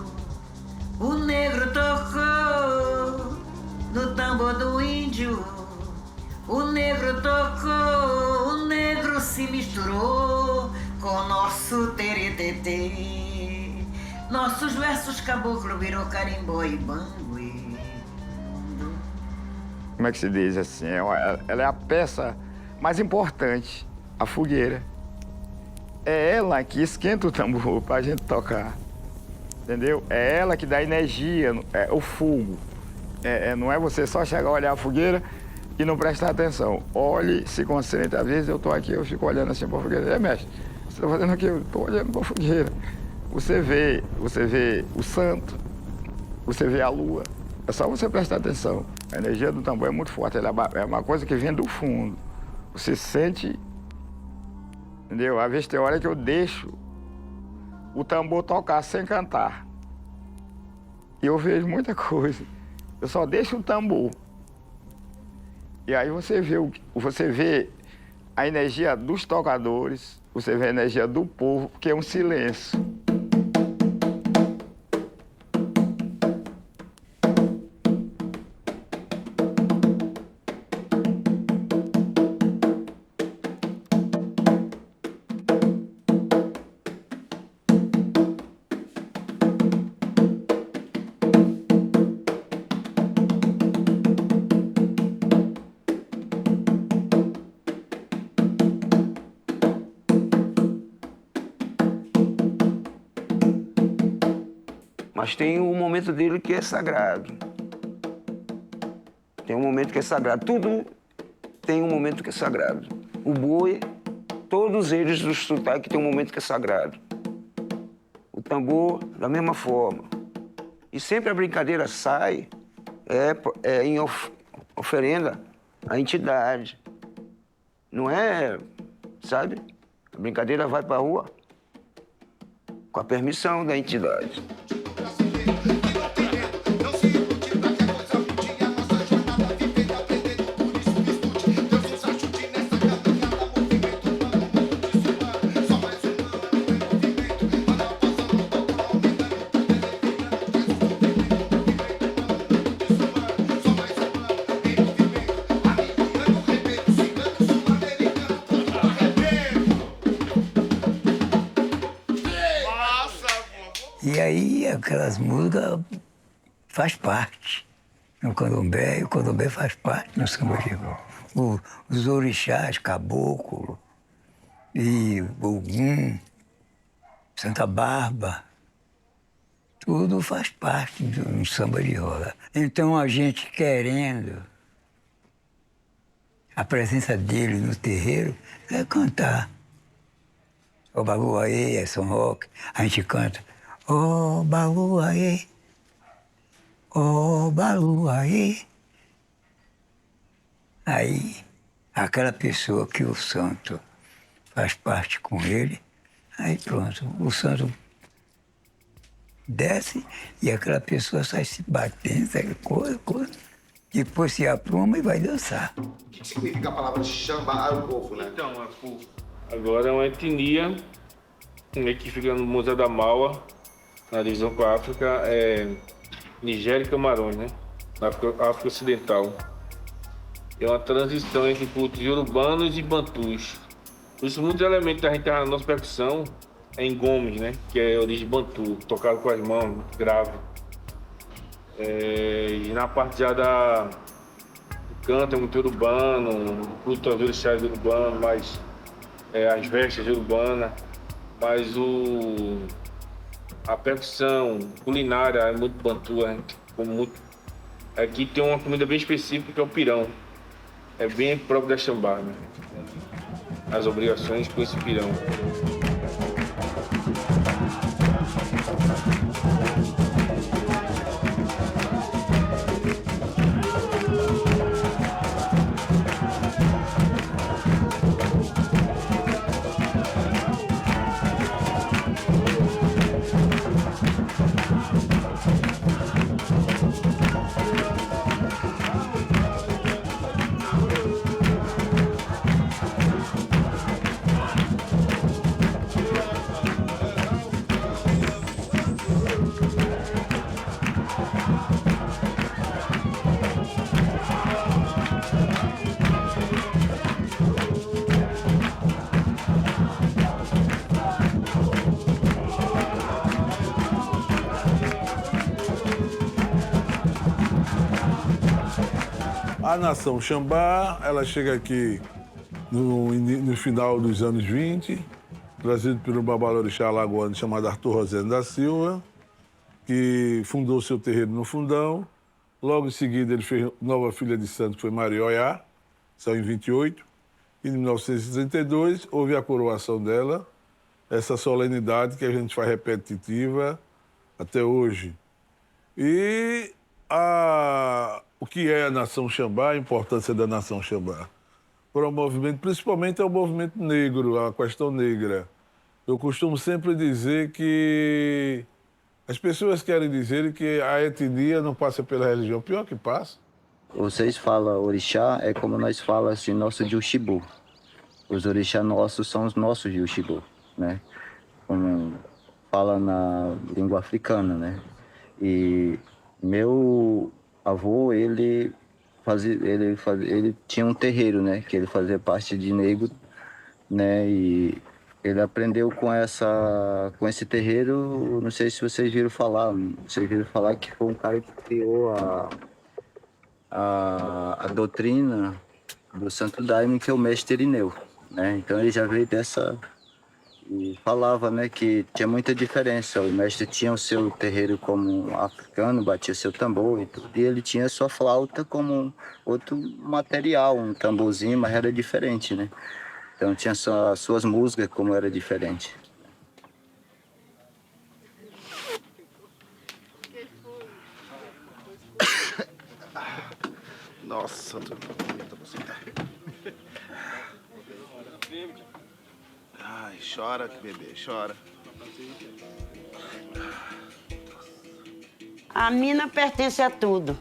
o negro tocou. No tambor do índio, o negro tocou, o negro se misturou com o nosso teretetê. Nossos versos caboclo virou carimbó e bangue. Como é que se diz assim? Ela é a peça mais importante, a fogueira. É ela que esquenta o tambor pra gente tocar, entendeu? É ela que dá energia, é o fogo. Não é você só chegar a olhar a fogueira e não prestar atenção. Olhe, se concentre. Às vezes eu tô aqui, eu fico olhando assim para a fogueira. Mestre, você tá fazendo o quê? Eu tô olhando para a fogueira. Você vê o santo, você vê a lua. É só você prestar atenção. A energia do tambor é muito forte. Ela é uma coisa que vem do fundo. Você sente, entendeu? Às vezes tem hora que eu deixo o tambor tocar sem cantar. E eu vejo muita coisa. Eu só deixo o tambor. E aí você vê a energia dos tocadores, você vê a energia do povo, que é um silêncio. Mas tem um momento dele que é sagrado. Tem um momento que é sagrado. Tudo tem um momento que é sagrado. O boi, todos eles do sotaque tem um momento que é sagrado. O tambor, da mesma forma. E sempre a brincadeira sai em oferenda à entidade. Não é, sabe? A brincadeira vai para a rua com a permissão da entidade. E aí aquelas músicas faz parte no candomblé, e o candomblé faz parte no samba de roda. Os orixás, caboclo, e Ogum, Santa Barba, tudo faz parte do samba de roda. Então a gente querendo a presença dele no terreiro é cantar. O Baluaê, é São Roque, a gente canta. Ó Baluaê, ó Baluaê. Aí, aquela pessoa que o santo faz parte com ele, aí pronto, o santo desce e aquela pessoa sai se batendo, sai coisa. Depois se apruma e vai dançar. O que significa a palavra Xambá ao povo, né? Então, agora é uma etnia que fica no Museu da Maua, na divisão com a África, Nigéria e Camarões, né? Na África Ocidental. É uma transição entre cultos urbanos e bantus. Por isso, muitos elementos da gente na nossa percussão é em gomes, né? Que é origem bantu, tocado com as mãos, grave. E na parte já do canto é muito urbano, o culto aos orixás urbano, mas as vestes urbanas, mas a percussão culinária é muito bantu, a gente come muito. Aqui tem uma comida bem específica que é o pirão. É bem próprio da Xambá, né? As obrigações com esse pirão. A nação Xambá, ela chega aqui no final dos anos 20, trazido pelo babalorixá alagoano chamado Arthur Rosendo da Silva, que fundou seu terreiro no Fundão. Logo em seguida, ele fez Nova Filha de Santo, que foi Marioiá, saiu em 28. E em 1932, houve a coroação dela, essa solenidade que a gente faz repetitiva até hoje. E o que é a nação Xambá, a importância da nação Xambá? Para o movimento, principalmente é o movimento negro, a questão negra. Eu costumo sempre dizer que as pessoas querem dizer que a etnia não passa pela religião. Pior que passa. Vocês falam orixá, é como nós falamos assim, nosso de Uxibu. Os orixás nossos são os nossos de Uxibu, né? Como fala na língua africana, né? E meu avô, ele tinha um terreiro, né? Que ele fazia parte de negro, né? E ele aprendeu com esse terreiro, não sei se vocês viram falar que foi um cara que criou a doutrina do Santo Daime, que é o mestre Irineu, né? Então ele já veio dessa... e falava, né, que tinha muita diferença. O mestre tinha o seu terreiro como africano, batia seu tambor e tudo, e ele tinha a sua flauta como outro material, um tamborzinho, mas era diferente, né? Então tinha só as suas músicas como era diferente. Nossa, tô bonita você. Ai, chora, bebê, chora. A mina pertence a tudo.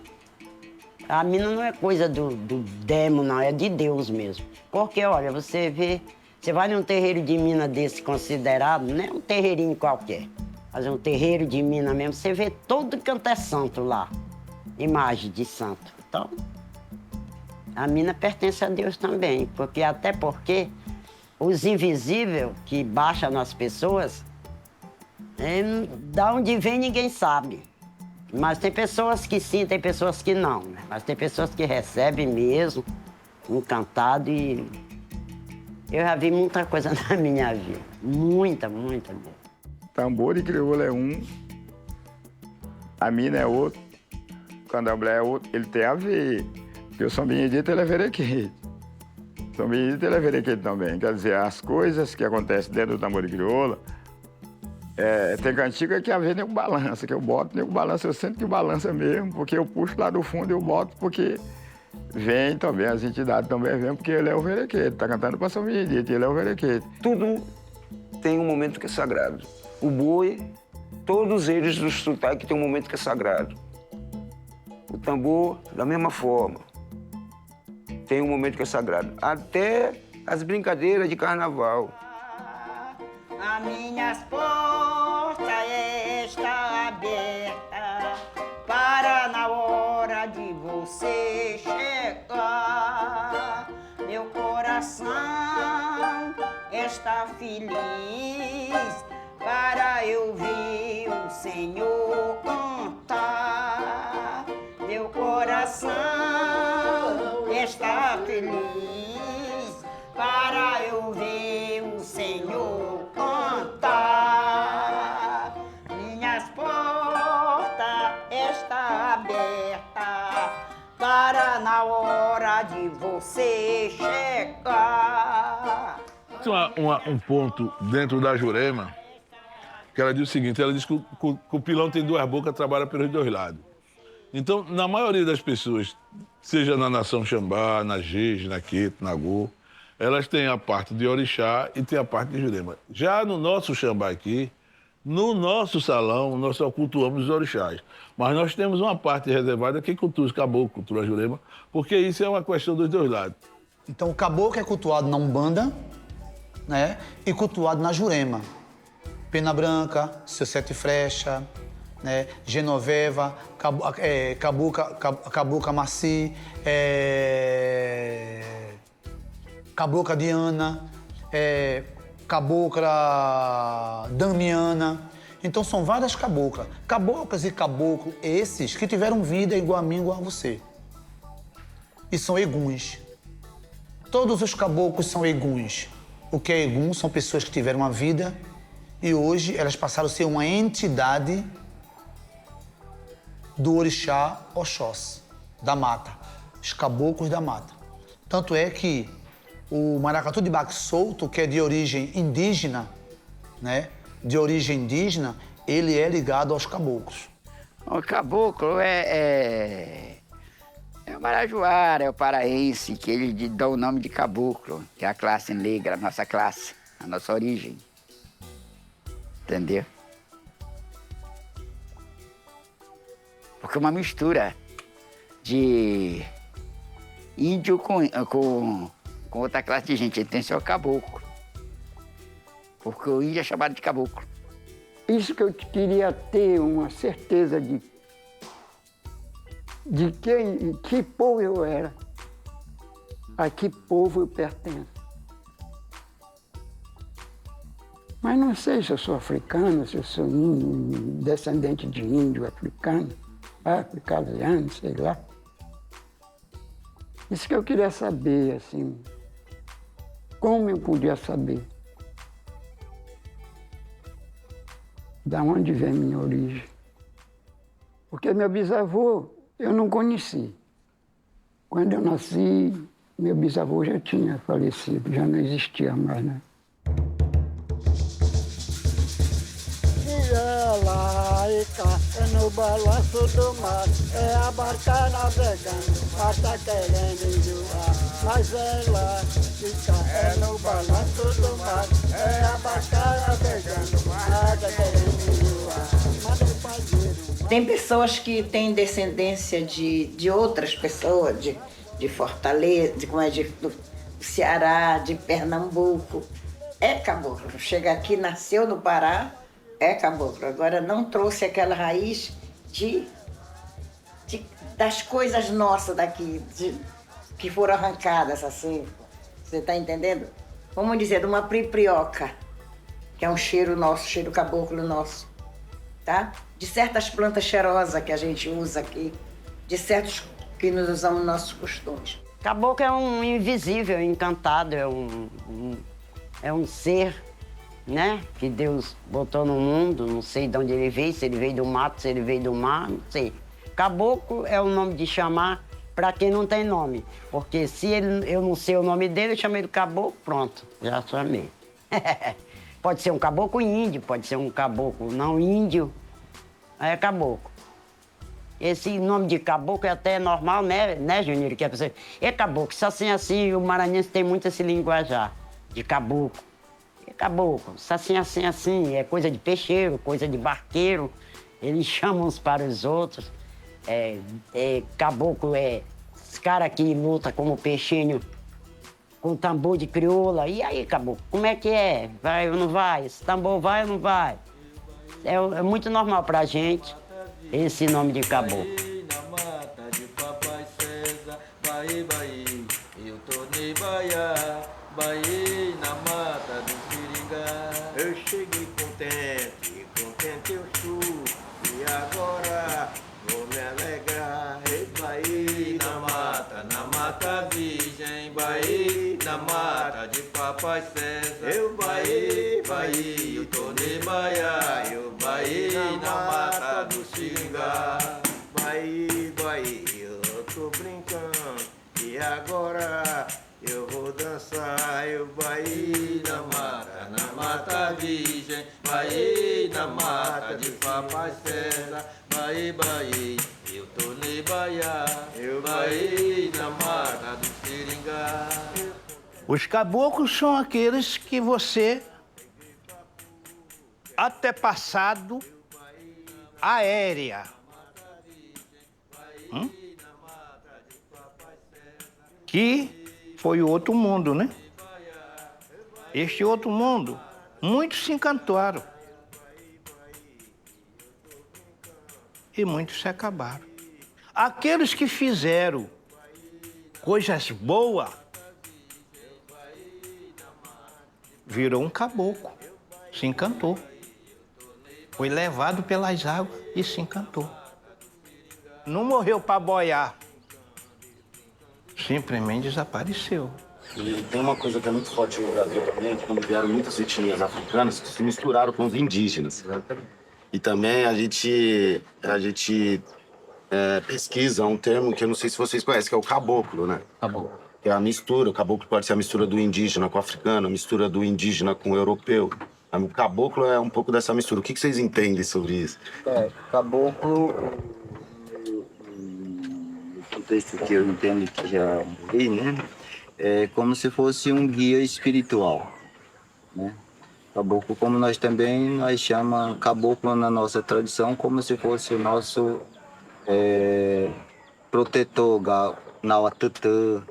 A mina não é coisa do demo, não, é de Deus mesmo. Porque, olha, você vê, você vai num terreiro de mina desse considerado, não é um terreirinho qualquer, mas é um terreiro de mina mesmo, você vê todo canto é santo lá, imagem de santo. Então, a mina pertence a Deus também, até porque os invisíveis que baixam nas pessoas, da onde vem ninguém sabe. Mas tem pessoas que sim, tem pessoas que não, né? Mas tem pessoas que recebem mesmo, encantado, e eu já vi muita coisa na minha vida. Muita, muita mesmo. Tambor de crioula é um, a mina é outro, candomblé é outro. Ele tem a ver, porque o São Benedito ele é verequete. São Benedito ele é verequete também. Quer dizer, as coisas que acontecem dentro do tambor de crioula, tem cantiga que a ver nem o balança, que eu boto nem o balança, eu sinto que balança mesmo, porque eu puxo lá do fundo e eu boto, porque vem também, as entidades também vêm, porque ele é o verequete, tá cantando para São Benedito, ele é o verequete. Tudo tem um momento que é sagrado. O boi, todos eles do sotaque tem um momento que é sagrado. O tambor, da mesma forma, tem um momento que é sagrado. Até as brincadeiras de carnaval. A minhas portas está aberta para na hora de você chegar. Meu coração está feliz para eu ver o Senhor cantar. Meu coração está feliz para eu ver o Senhor cantar. Minhas portas estão abertas para na hora de você chegar. Tem um ponto dentro da Jurema que ela diz o seguinte, ela diz que o pilão tem duas bocas, trabalha pelos dois lados. Então, na maioria das pessoas, seja na nação Xambá, na Jeje, na Queto, na Go, elas têm a parte de orixá e tem a parte de Jurema. Já no nosso Xambá aqui, no nosso salão, nós só cultuamos os orixás. Mas nós temos uma parte reservada que cultua os caboclos, cultua a Jurema, porque isso é uma questão dos dois lados. Então o caboclo é cultuado na Umbanda, né? E cultuado na Jurema. Pena Branca, Seu Sete Flecha, né? Genoveva, Cabocla Maci, Cabocla Diana, Cabocla Damiana. Então são várias caboclas. Caboclas e caboclos, esses que tiveram vida igual a mim, igual a você. E são eguns. Todos os caboclos são eguns. O que é egum são pessoas que tiveram uma vida e hoje elas passaram a ser uma entidade do orixá Oxóssi, da mata, os caboclos da mata. Tanto é que o maracatu de baque solto, que é de origem indígena, né? De origem indígena, ele é ligado aos caboclos. O caboclo é o marajoara, é o paraense, que eles dão o nome de caboclo, que é a classe negra, a nossa classe, a nossa origem. Entendeu? Porque é uma mistura de índio com outra classe de gente. Ele tem seu caboclo. Porque o índio é chamado de caboclo. Isso que eu queria ter uma certeza de que povo eu era, a que povo eu pertenço. Mas não sei se eu sou africano, se eu sou descendente de índio africano, africano, sei lá. Isso que eu queria saber, assim, como eu podia saber. da onde vem minha origem. Porque meu bisavô eu não conheci. Quando eu nasci, meu bisavô já tinha falecido, já não existia mais, né? É no balanço do mar, é a barca navegando, mas tá querendo enjoar. Mas ela fica, é no balanço do mar, é a barca navegando, mas tá querendo enjoar. Tem pessoas que têm descendência de outras pessoas, de Fortaleza, do Ceará, de Pernambuco. É caboclo. Chega aqui, nasceu no Pará, é caboclo. Agora não trouxe aquela raiz das coisas nossas daqui, que foram arrancadas assim. Você está entendendo? Vamos dizer, de uma priprioca, que é um cheiro nosso, cheiro caboclo nosso. Tá? De certas plantas cheirosas que a gente usa aqui, de certos que nós usamos nos nossos costumes. Caboclo é um invisível, encantado, é um ser, né? Que Deus botou no mundo, não sei de onde ele veio, se ele veio do mato, se ele veio do mar, não sei. Caboclo é o nome de chamar para quem não tem nome, porque se eu não sei o nome dele, eu chamei de caboclo, pronto, já chamei. Pode ser um caboclo índio, pode ser um caboclo não índio, é caboclo. Esse nome de caboclo é até normal, né, Júnior? Que a pessoa... É caboclo, só assim, o maranhense tem muito esse linguajar de caboclo. É caboclo, só assim, é coisa de peixeiro, coisa de barqueiro. Eles chamam uns para os outros. Caboclo é esse cara que luta como peixinho com tambor de crioula. E aí, caboclo, como é que é? Vai ou não vai? Esse tambor vai ou não vai? É muito normal pra gente esse nome de caboclo. Na mata de Papai César, Bahia, eu tornei Bahia, Bahia na mata do Seringa. Eu cheguei contente eu sou, e agora vou me alegrar. Ei, Bahia na mata virgem, Bahia na mata de Papai César. Eu Bahia, eu tornei Bahia, eu Bahia na mata do Seringa. Bahia, eu tô brincando, e agora eu vou dançar. Eu Bahia na mata virgem, Bahia na mata de Papai César. Bahia, eu tornei Bahia, eu Bahia na mata do Seringa. Os caboclos são aqueles que você, antepassado aérea, que foi o outro mundo, né? Este outro mundo, muitos se encantaram e muitos se acabaram. Aqueles que fizeram coisas boas, virou um caboclo, se encantou. Foi levado pelas águas e se encantou. Não morreu para boiar, simplesmente desapareceu. E tem uma coisa que é muito forte no Brasil também, que quando vieram muitas etnias africanas, que se misturaram com os indígenas. E também a gente pesquisa um termo que eu não sei se vocês conhecem, que é o caboclo, né? Caboclo. Que é a mistura, o caboclo pode ser a mistura do indígena com o africano, a mistura do indígena com o europeu. O caboclo é um pouco dessa mistura. O que vocês entendem sobre isso? Caboclo, no contexto que eu entendo que já li, né? É como se fosse um guia espiritual, né? Caboclo, como nós chamamos caboclo na nossa tradição, como se fosse o nosso protetor, Nauatatã,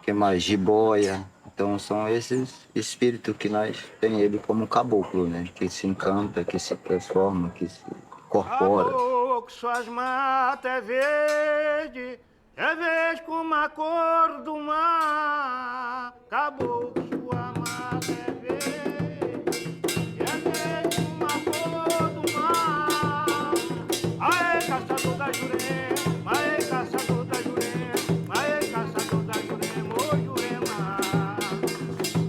que mais? Jiboia. Então são esses espíritos que nós temos ele como caboclo, né? Que se encanta, que se transforma, que se incorpora. Caboclo, suas matas é verde como a cor do mar. Caboclo, sua mata é verde como a cor do mar. Aê, caçador da Jurema, aê, caçador da Jurema, aê, caçador da Jurema, ô Jurema.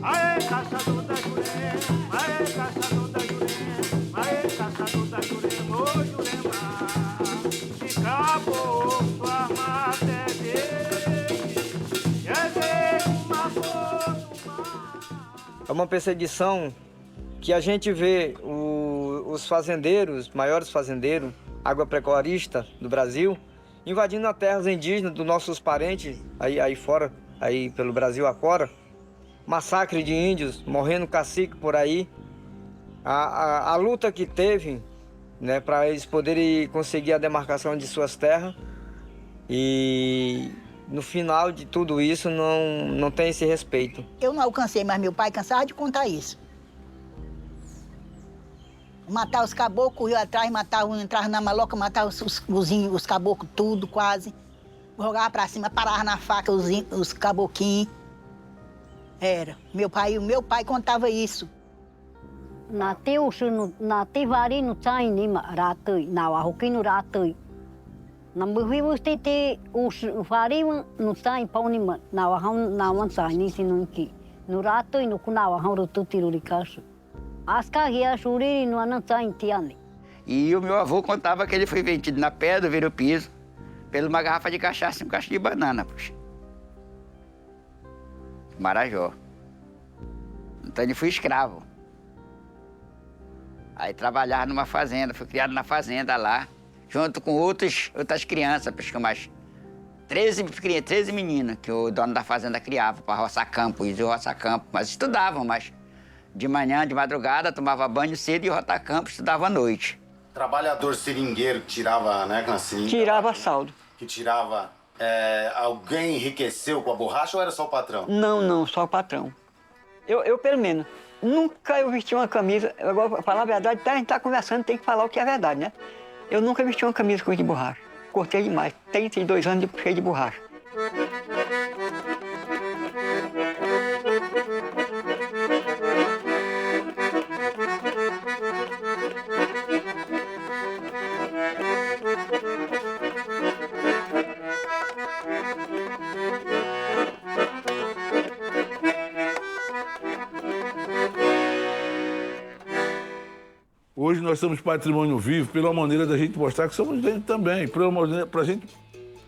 Aê, caçador da Jurema, aê, caçador da Jurema, É uma perseguição que a gente vê os fazendeiros, maiores fazendeiros, agropecuaristas do Brasil, invadindo as terras indígenas dos nossos parentes, aí fora, aí pelo Brasil afora. Massacre de índios, morrendo cacique por aí. A luta que teve, né, para eles poderem conseguir a demarcação de suas terras. E no final de tudo isso não tem esse respeito. Eu não alcancei, mas meu pai cansava de contar isso. Matar os caboclos, ia atrás, entrava na maloca, matava os caboclos tudo, quase. Jogava pra cima, parava na faca os caboquinhos. Era. Meu pai contava isso. Na te vari no tsai ni ratoi, na wahoki no ratoi. Na muhiu te vari no tsai pauni na wahão na wansai ni sinunki. No ratoi no kuna wahão rututi rurikasu. Asca ria shuriri no anansai intiane. E o meu avô contava que ele foi vendido na pedra, virou piso, pela uma garrafa de cachaça e um cacho de banana, puxa. Marajó. Então ele foi escravo. Aí trabalhava numa fazenda, foi criado na fazenda lá, junto com outras crianças, porque mais 13 meninos que o dono da fazenda criava para roçar campo, e roçar campo, mas estudavam, mas de manhã, de madrugada, tomava banho cedo e ia roçar campo, estudava à noite. Trabalhador seringueiro que tirava, né, com a seringa? Tirava saldo. Que tirava... alguém enriqueceu com a borracha ou era só o patrão? Não, só o patrão. Eu pelo menos, nunca eu vesti uma camisa... Agora, pra falar a verdade, a gente tá conversando, tem que falar o que é verdade, né? Eu nunca vesti uma camisa com de borracha. Cortei demais. 32 anos cheio de borracha. Hoje nós somos patrimônio vivo pela maneira da gente mostrar que somos gente também, para a gente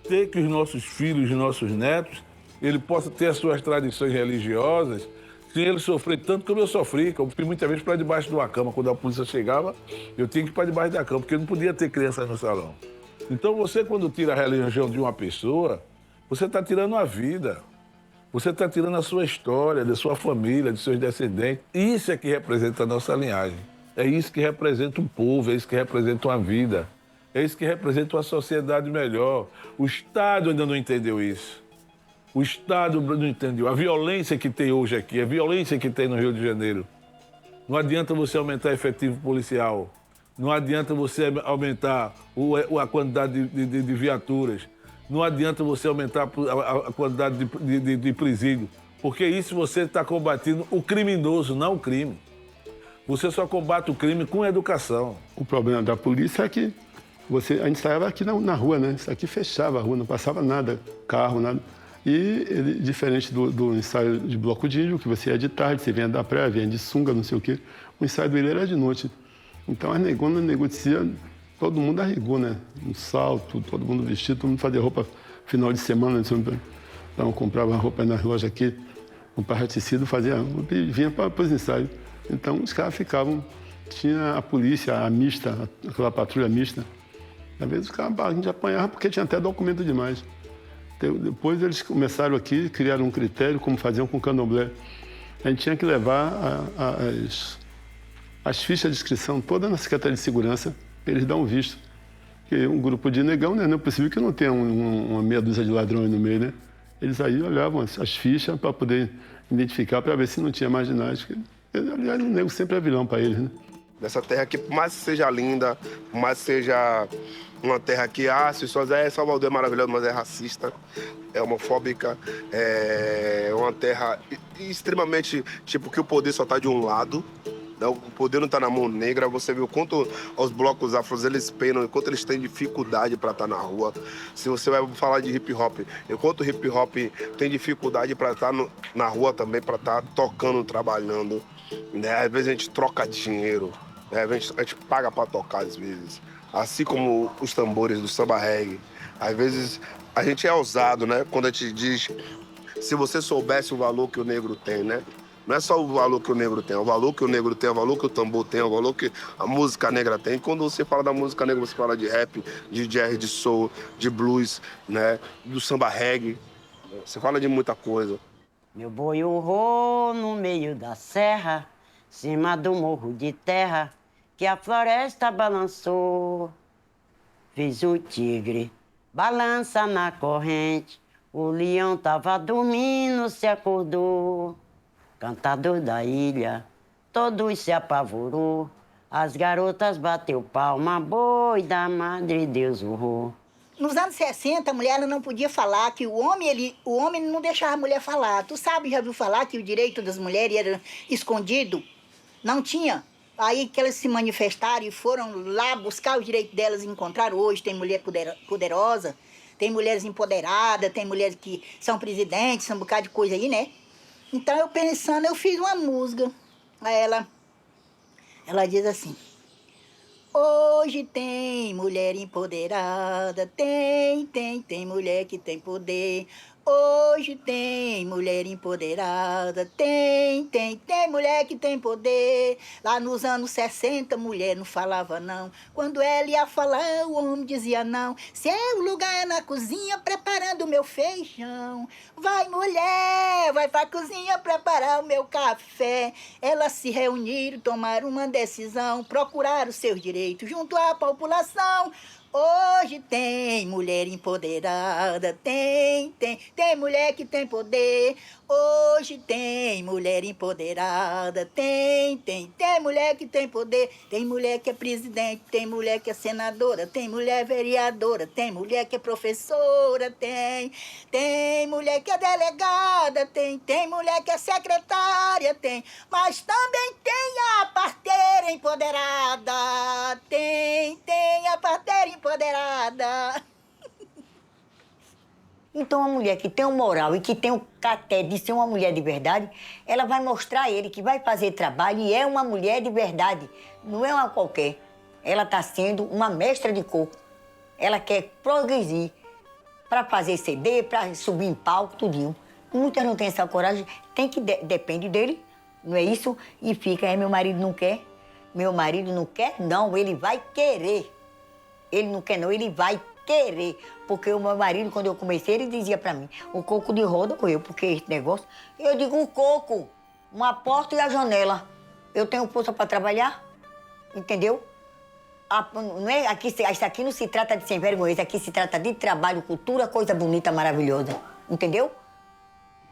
ter que os nossos filhos e nossos netos, ele possa ter as suas tradições religiosas, sem ele sofrer tanto como eu sofri, que eu fui muitas vezes para debaixo de uma cama. Quando a polícia chegava, eu tinha que ir para debaixo da cama, porque não podia ter crianças no salão. Então você, quando tira a religião de uma pessoa, você está tirando a vida. Você está tirando a sua história, da sua família, de seus descendentes. Isso é que representa a nossa linhagem. É isso que representa um povo, é isso que representa uma vida. É isso que representa uma sociedade melhor. O Estado ainda não entendeu isso. O Estado não entendeu. A violência que tem hoje aqui, a violência que tem no Rio de Janeiro. Não adianta você aumentar efetivo policial. Não adianta você aumentar a quantidade de viaturas. Não adianta você aumentar a quantidade de presídio. Porque isso você está combatendo o criminoso, não o crime. Você só combate o crime com educação. O problema da polícia é que a gente saía aqui na rua, né? Isso aqui fechava a rua, não passava nada, carro, nada. E ele, diferente do ensaio de bloco de índio, que você ia de tarde, você vinha da praia, vinha de sunga, não sei o quê, o ensaio do era de noite. Então as negonas negociam, todo mundo arregou, né? Um salto, todo mundo vestido, todo mundo fazia roupa final de semana. Então comprava roupa nas lojas aqui, comprava tecido, fazia roupa e vinha para os ensaios. Então os caras ficavam, tinha a polícia, a mista, aquela patrulha mista. Às vezes os caras a gente apanhava porque tinha até documento demais. Depois eles começaram aqui, criaram um critério, como faziam com o candomblé. A gente tinha que levar as fichas de inscrição toda na Secretaria de Segurança, para eles dar um visto. Porque um grupo de negão, né, não é possível que não tenha uma meia dúzia de ladrões no meio, né? Eles aí olhavam as fichas para poder identificar, para ver se não tinha marginais. Aliás, o nego sempre é vilão para eles, né? Dessa terra aqui, por mais que seja linda, por mais que seja uma terra que, Salvador é maravilhoso, mas é racista, é homofóbica, é uma terra extremamente, tipo, que o poder só está de um lado, né? O poder não está na mão negra. Você viu quanto os blocos afros, eles penam, enquanto eles têm dificuldade para estar na rua. Se você vai falar de hip hop, enquanto o hip hop tem dificuldade para estar na rua também, para estar tocando, trabalhando, né? Às vezes a gente troca dinheiro, né? A gente paga para tocar às vezes. Assim como os tambores do samba reggae. Às vezes a gente é ousado, né? Quando a gente diz, se você soubesse o valor que o negro tem, né? Não é só o valor que o negro tem, é o valor que o negro tem, é o valor que o tambor tem, é o valor que a música negra tem. Quando você fala da música negra, você fala de rap, de jazz, de soul, de blues, né? Do samba reggae. Você fala de muita coisa. Meu boi urrou no meio da serra, cima do morro de terra, que a floresta balançou. Fiz o tigre, balança na corrente, o leão tava dormindo, se acordou. Cantador da ilha, todos se apavorou, as garotas bateu palma, boi da madre Deus urrou. Nos anos 60, a mulher não podia falar, que o homem não deixava a mulher falar. Tu sabe, já ouviu falar que o direito das mulheres era escondido? Não tinha. Aí que elas se manifestaram e foram lá buscar o direito delas e encontraram. Hoje tem mulher poderosa, tem mulheres empoderadas, tem mulheres que são presidentes, são um bocado de coisa aí, né? Então eu pensando, eu fiz uma música. Aí ela diz assim: hoje tem mulher empoderada, tem mulher que tem poder. Hoje tem mulher empoderada, tem mulher que tem poder. Lá nos anos 60, mulher não falava não. Quando ela ia falar, o homem dizia não. Seu lugar é na cozinha preparando o meu feijão. Vai, mulher, vai pra cozinha preparar o meu café. Elas se reuniram, tomaram uma decisão, procuraram seus direitos junto à população. Hoje tem mulher empoderada, tem mulher que tem poder. Hoje tem mulher empoderada, tem mulher que tem poder. Tem mulher que é presidente, tem mulher que é senadora, tem mulher vereadora, tem mulher que é professora, tem mulher que é delegada, tem mulher que é secretária, mas também tem a parteira empoderada, tem a parteira empoderada. Então, uma mulher que tem o moral e que tem o caté de ser uma mulher de verdade, ela vai mostrar a ele que vai fazer trabalho e é uma mulher de verdade, não é uma qualquer. Ela está sendo uma mestra de cor. Ela quer progredir para fazer CD, para subir em palco, tudinho. Muitas não têm essa coragem, depende dele, não é isso? E fica, meu marido não quer. Meu marido não quer, não, ele vai querer. Ele não quer, não, ele vai querer. Porque o meu marido, quando eu comecei, ele dizia pra mim, o coco de roda correu, porque esse negócio... Eu digo, o coco, uma porta e a janela. Eu tenho força pra trabalhar, entendeu? Não é, isso aqui não se trata de sem vergonha, isso aqui se trata de trabalho, cultura, coisa bonita, maravilhosa, entendeu?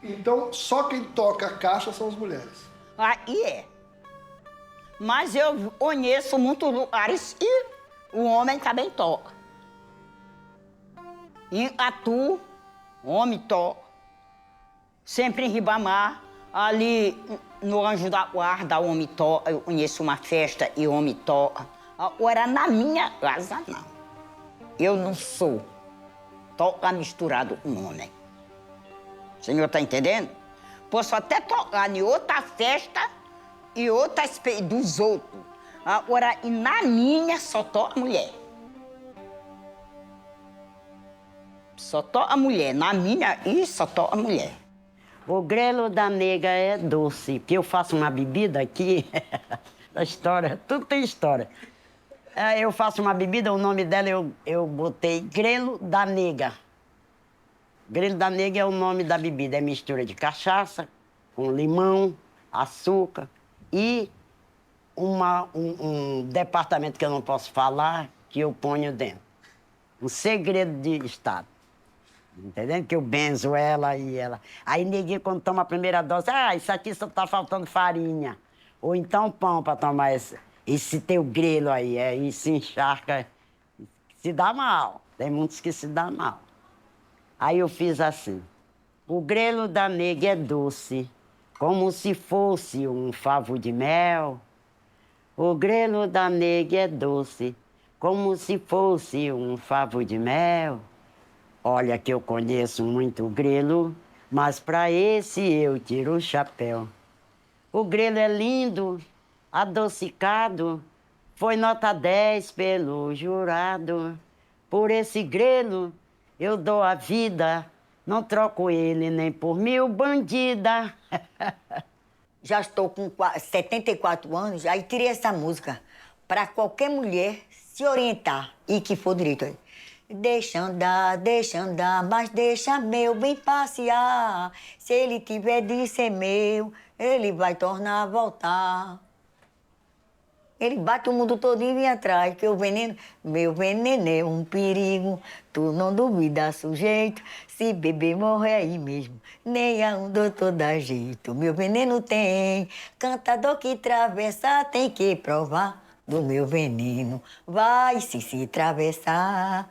Então, só quem toca a caixa são as mulheres. Aí é. Mas eu conheço muitos lugares e o homem também toca. Em Atu, homem toca. Sempre em Ribamar, ali no Anjo da Guarda, o homem toca. Eu conheço uma festa e o homem toca. Agora, na minha casa, não. Eu não sou. Toca misturado com homem. O senhor tá entendendo? Posso até tocar em outra festa e outras dos outros. Agora, e na minha, só toca mulher. Só toca mulher. Na minha, só toca mulher. O grelo da nega é doce, que eu faço uma bebida aqui, da história, tudo tem história. Eu faço uma bebida, o nome dela eu botei grelo da nega. Grelo da nega é o nome da bebida, é mistura de cachaça com limão, açúcar e um departamento que eu não posso falar, que eu ponho dentro. Um segredo de Estado. Entendendo? Que eu benzo ela e ela. Aí ninguém, quando toma a primeira dose, isso aqui só tá faltando farinha. Ou então pão para tomar esse teu grelo aí. Aí se encharca, se dá mal. Tem muitos que se dá mal. Aí eu fiz assim. O grelo da nega é doce, como se fosse um favo de mel. O grelo da nega é doce, como se fosse um favo de mel. Olha que eu conheço muito grelo, mas pra esse eu tiro o chapéu. O grelo é lindo, adocicado, foi nota 10 pelo jurado. Por esse grelo eu dou a vida, não troco ele nem por 1000 bandida. já estou com 74 anos, aí tirei essa música para qualquer mulher se orientar e que for direito aí. Deixa andar, mas deixa meu bem passear. Se ele tiver de ser meu, ele vai tornar a voltar. Ele bate o mundo todinho e vem atrás, que o veneno... Meu veneno é um perigo, tu não duvida, sujeito. Se beber, morre aí mesmo, nem a um doutor dá jeito. Meu veneno tem, cantador que travessa tem que provar do meu veneno. Vai se atravessar,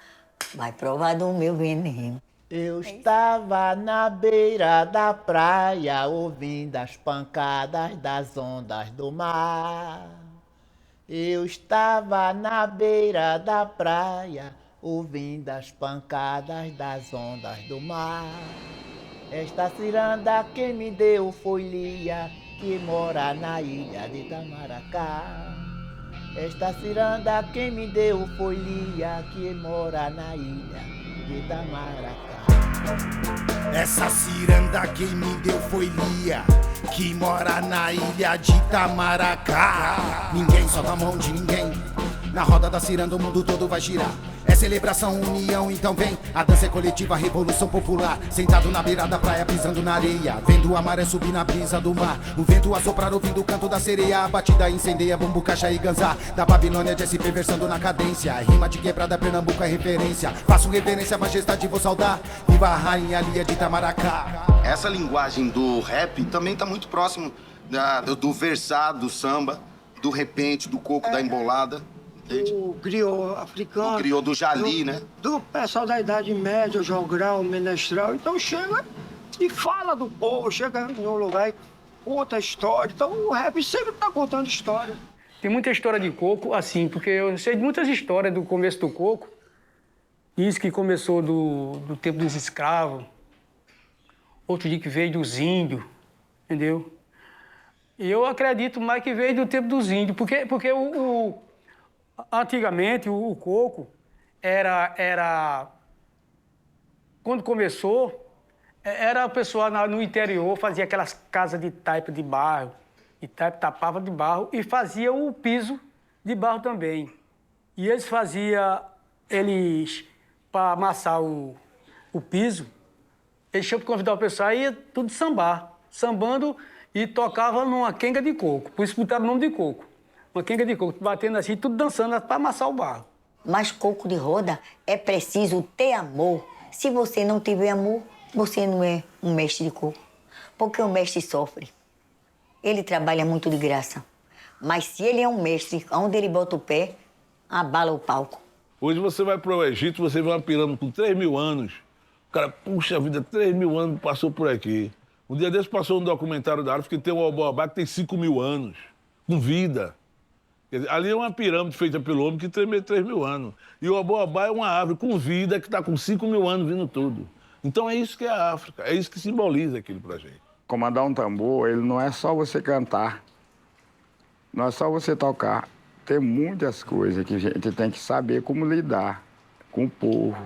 vai provar do meu veneno. Eu estava na beira da praia, ouvindo as pancadas das ondas do mar. Eu estava na beira da praia, ouvindo as pancadas das ondas do mar. Esta ciranda quem me deu foi Lia, que mora na ilha de Itamaracá. Esta ciranda quem me deu foi Lia, que mora na ilha de Itamaracá. Essa ciranda quem me deu foi Lia, que mora na ilha de Itamaracá. Ninguém solta a mão de ninguém, na roda da ciranda o mundo todo vai girar. É celebração, união, então vem. A dança é coletiva, a revolução popular. Sentado na beira da praia, pisando na areia, vendo a maré subir na brisa do mar. O vento a soprar, ouvindo o canto da sereia. A batida incendeia, bumbo, caixa e ganzá. Da Babilônia de SP versando na cadência. Rima de quebrada, Pernambuco é referência. Faço reverência à majestade, vou saudar. Viva a rainha Lia de Itamaracá. Essa linguagem do rap também tá muito próximo do versado, do samba, do repente, do coco, da embolada. O griot africano. O griot do Jali, né? Do pessoal da Idade Média, o jogral, o menestral. Então chega e fala do povo, chega no lugar e conta a história. Então o rap sempre tá contando história. Tem muita história de coco, assim, porque eu sei de muitas histórias do começo do coco. Isso que começou do tempo dos escravos. Outro dia que veio dos índios, entendeu? E eu acredito mais que veio do tempo dos índios, porque antigamente, o coco era... Quando começou, era o pessoal no interior, fazia aquelas casas de taipa de barro, e taipa tapava de barro, e fazia o piso de barro também. E eles para amassar o piso, eles tinham que convidar o pessoal e ia tudo sambar. Sambando e tocava numa quenga de coco, por isso botaram o nome de coco. Uma quenga de coco, batendo assim, tudo dançando para amassar o barro. Mas coco de roda é preciso ter amor. Se você não tiver amor, você não é um mestre de coco. Porque o mestre sofre. Ele trabalha muito de graça. Mas se ele é um mestre, onde ele bota o pé, abala o palco. Hoje você vai para o Egito, você vê uma pirâmide com 3.000 anos. O cara, puxa vida, 3.000 anos passou por aqui. Um dia desse passou um documentário da África que tem um Oboabá que tem 5.000 anos, com vida. Quer dizer, ali é uma pirâmide feita pelo homem que tem 3.000 anos. E o Oboabá é uma árvore com vida que está com 5.000 anos vindo tudo. Então é isso que é a África, é isso que simboliza aquilo pra gente. Comandar um tambor, ele não é só você cantar, não é só você tocar. Tem muitas coisas que a gente tem que saber como lidar com o povo.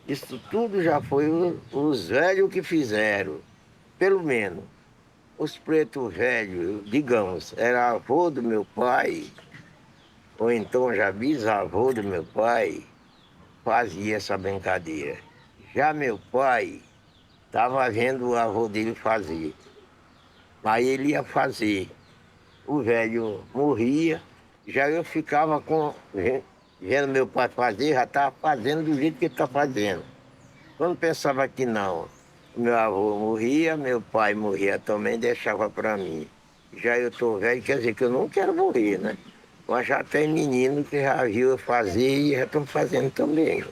Isso tudo já foi os velhos que fizeram, pelo menos. Os pretos velhos, digamos, era avô do meu pai, ou então já bisavô do meu pai, fazia essa brincadeira. Já meu pai estava vendo o avô dele fazer. Aí ele ia fazer. O velho morria, já eu ficava vendo meu pai fazer, já estava fazendo do jeito que ele está fazendo. Quando pensava que não, meu avô morria, meu pai morria também, deixava para mim. Já eu estou velho, quer dizer que eu não quero morrer, né? Mas já tem menino que já viu eu fazer e já estão fazendo também.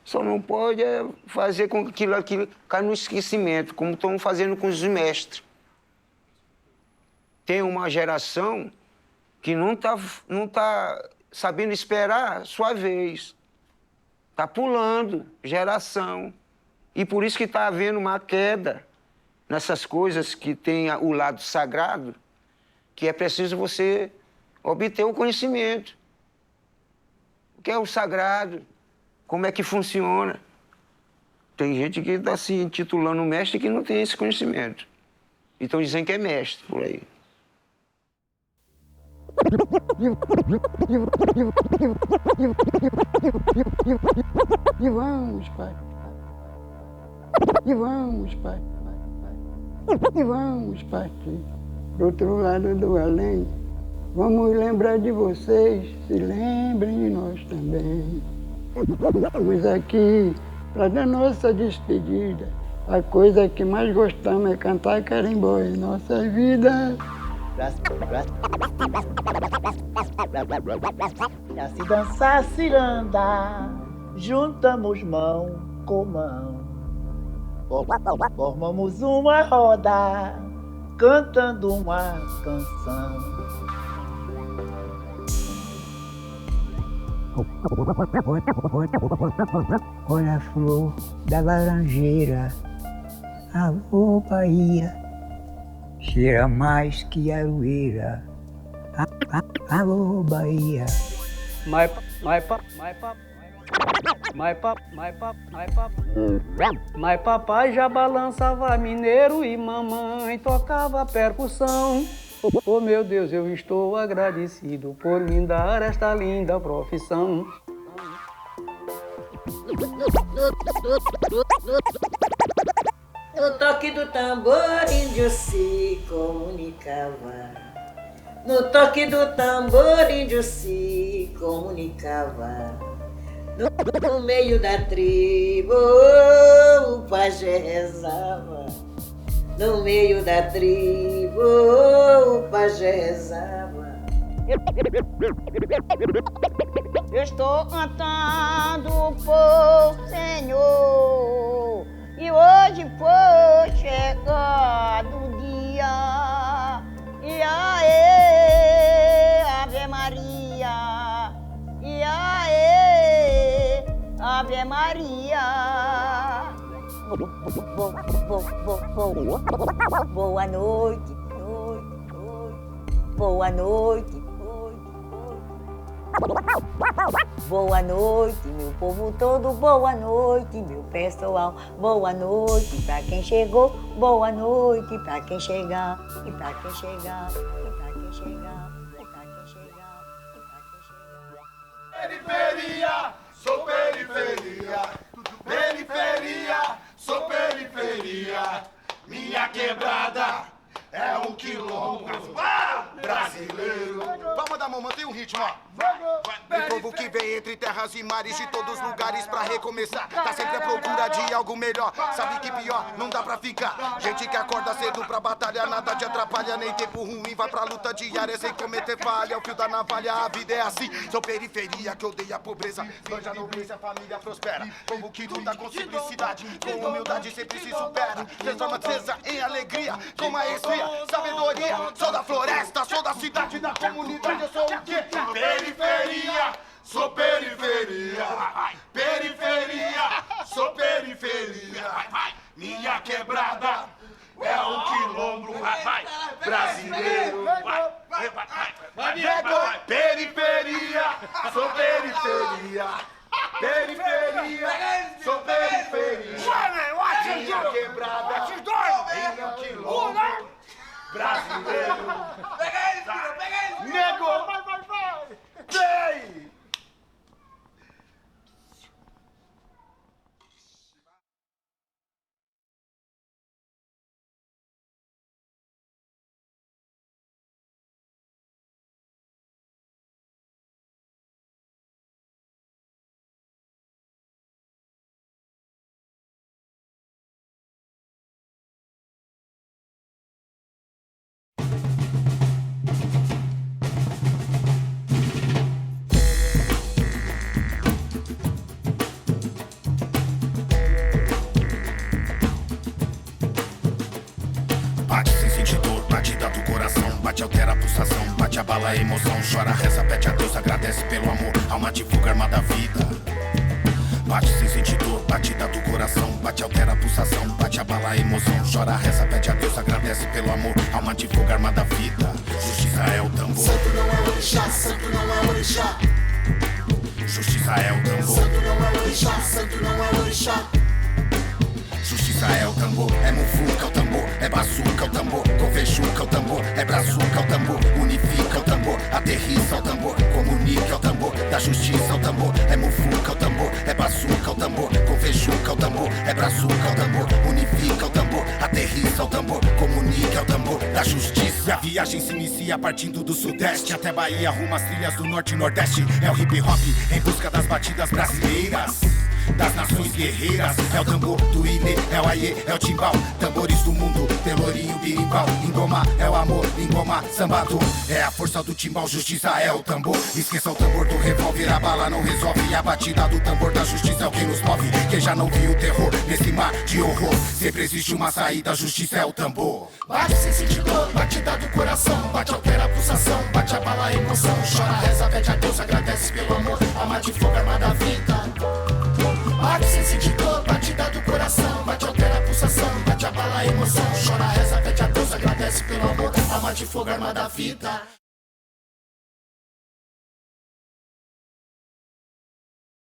Só não pode fazer com que aquilo caia no esquecimento, como estão fazendo com os mestres. Tem uma geração que não tá sabendo esperar a sua vez. Está pulando geração. E por isso que está havendo uma queda nessas coisas que tem o lado sagrado, que é preciso você obter o conhecimento. O que é o sagrado? Como é que funciona? Tem gente que está se intitulando mestre que não tem esse conhecimento. E estão dizendo que é mestre por aí. E vamos, Pai. E vamos, Pai. E vamos partir do outro lado do além. Vamos lembrar de vocês, se lembrem de nós também. Estamos aqui para dar nossa despedida. A coisa que mais gostamos é cantar carimbó em nossa vida. Já se dançar ciranda, juntamos mão com mão. Formamos uma roda, cantando uma canção. Olha a flor da laranjeira, alô Bahia, cheira mais que aroeira, alô Bahia. Mas papai já balançava mineiro e mamãe tocava percussão. Oh meu Deus, eu estou agradecido por me dar esta linda profissão. No toque do tambor índio se comunicava. No toque do tambor índio se comunicava. No meio da tribo o pajé rezava. No meio da tribo o pajé rezava. Eu estou cantando por Senhor, e hoje foi chegado o dia. E aê, Ave Maria, e aê, Ave Maria. Boa noite, boa noite. Boa noite, meu povo todo, boa noite, meu pessoal. Boa noite pra quem chegou, boa noite pra quem chegar, e pra quem chegar, e pra quem chegar, e pra quem chegar, e pra quem chegar. Periferia, sou periferia. Periferia, sou periferia. Minha quebrada é um quilombo brasileiro. Vamos dar mão, mantém o ritmo, ó. O povo que vem entre terras e mares de todos os lugares pra recomeçar. Tá sempre à procura de algo melhor. Sabe que pior não dá pra ficar. Gente que acorda cedo pra batalhar, nada te atrapalha, nem tempo ruim. Vai pra luta diária sem cometer falha. O fio da navalha, a vida é assim. Sou periferia que odeia a pobreza. Longe a nobreza, a família prospera. Povo que luta com simplicidade, com humildade sempre se supera. Transforma tristeza em alegria, com maestria, sabedoria. Sou da floresta, sou da cidade, da comunidade. Eu sou o quê? Periferia, sou periferia. Periferia, sou periferia. Minha quebrada é um quilombo brasileiro. Periferia, sou periferia. Periferia, sou periferia. Minha quebrada é um quilombo brasileiro. Nego! Vem! Bate sem sentir dor, batida do coração. Bate, altera a pulsação, bate, abala a emoção. Chora, reza, pede a Deus, agradece pelo amor. Alma divulga, arma da vida. Bate sem sentir dor, batida do coração. Bate, altera a pulsação, bate, abala a emoção. Chora, reza, pede a Deus, agradece pelo amor. Alma divulga, arma da vida. Justiça é o tambor. Santo não é orixá, santo não é orixá. Justiça é o tambor. Santo não é orixá, santo não é orixá. Justiça é o tambor, é mufuca o tambor, é bazuca o tambor, covejuca o tambor, é brazuca o tambor, unifica o tambor, aterriza E a viagem se inicia partindo do sudeste até Bahia, rumo às trilhas do norte e nordeste. É o hip hop em busca das batidas brasileiras, das nações guerreiras. É o tambor do Ilê, é o Aie, é o timbal. Tambores do mundo, pelourinho, birimbau. Engoma é o amor, engoma, sambado. É a força do timbal, justiça é o tambor. Esqueça o tambor do revólver, a bala não resolve. E a batida do tambor da justiça é o que nos move. Quem já não viu o terror nesse mar de horror, sempre existe uma saída, a justiça é o tambor. Bate sem sentir dor, batida do coração. Bate, altera a pulsação, bate a bala, a emoção. Chora, reza, pede a Deus, agradece pelo amor. Alma de fogo, arma da vida. Bate sem sentir dor, batida do coração. Bate, altera a pulsação, bate a bala, a emoção. Chora, reza, pede a Deus, agradece pelo amor. Alma de fogo, arma da vida.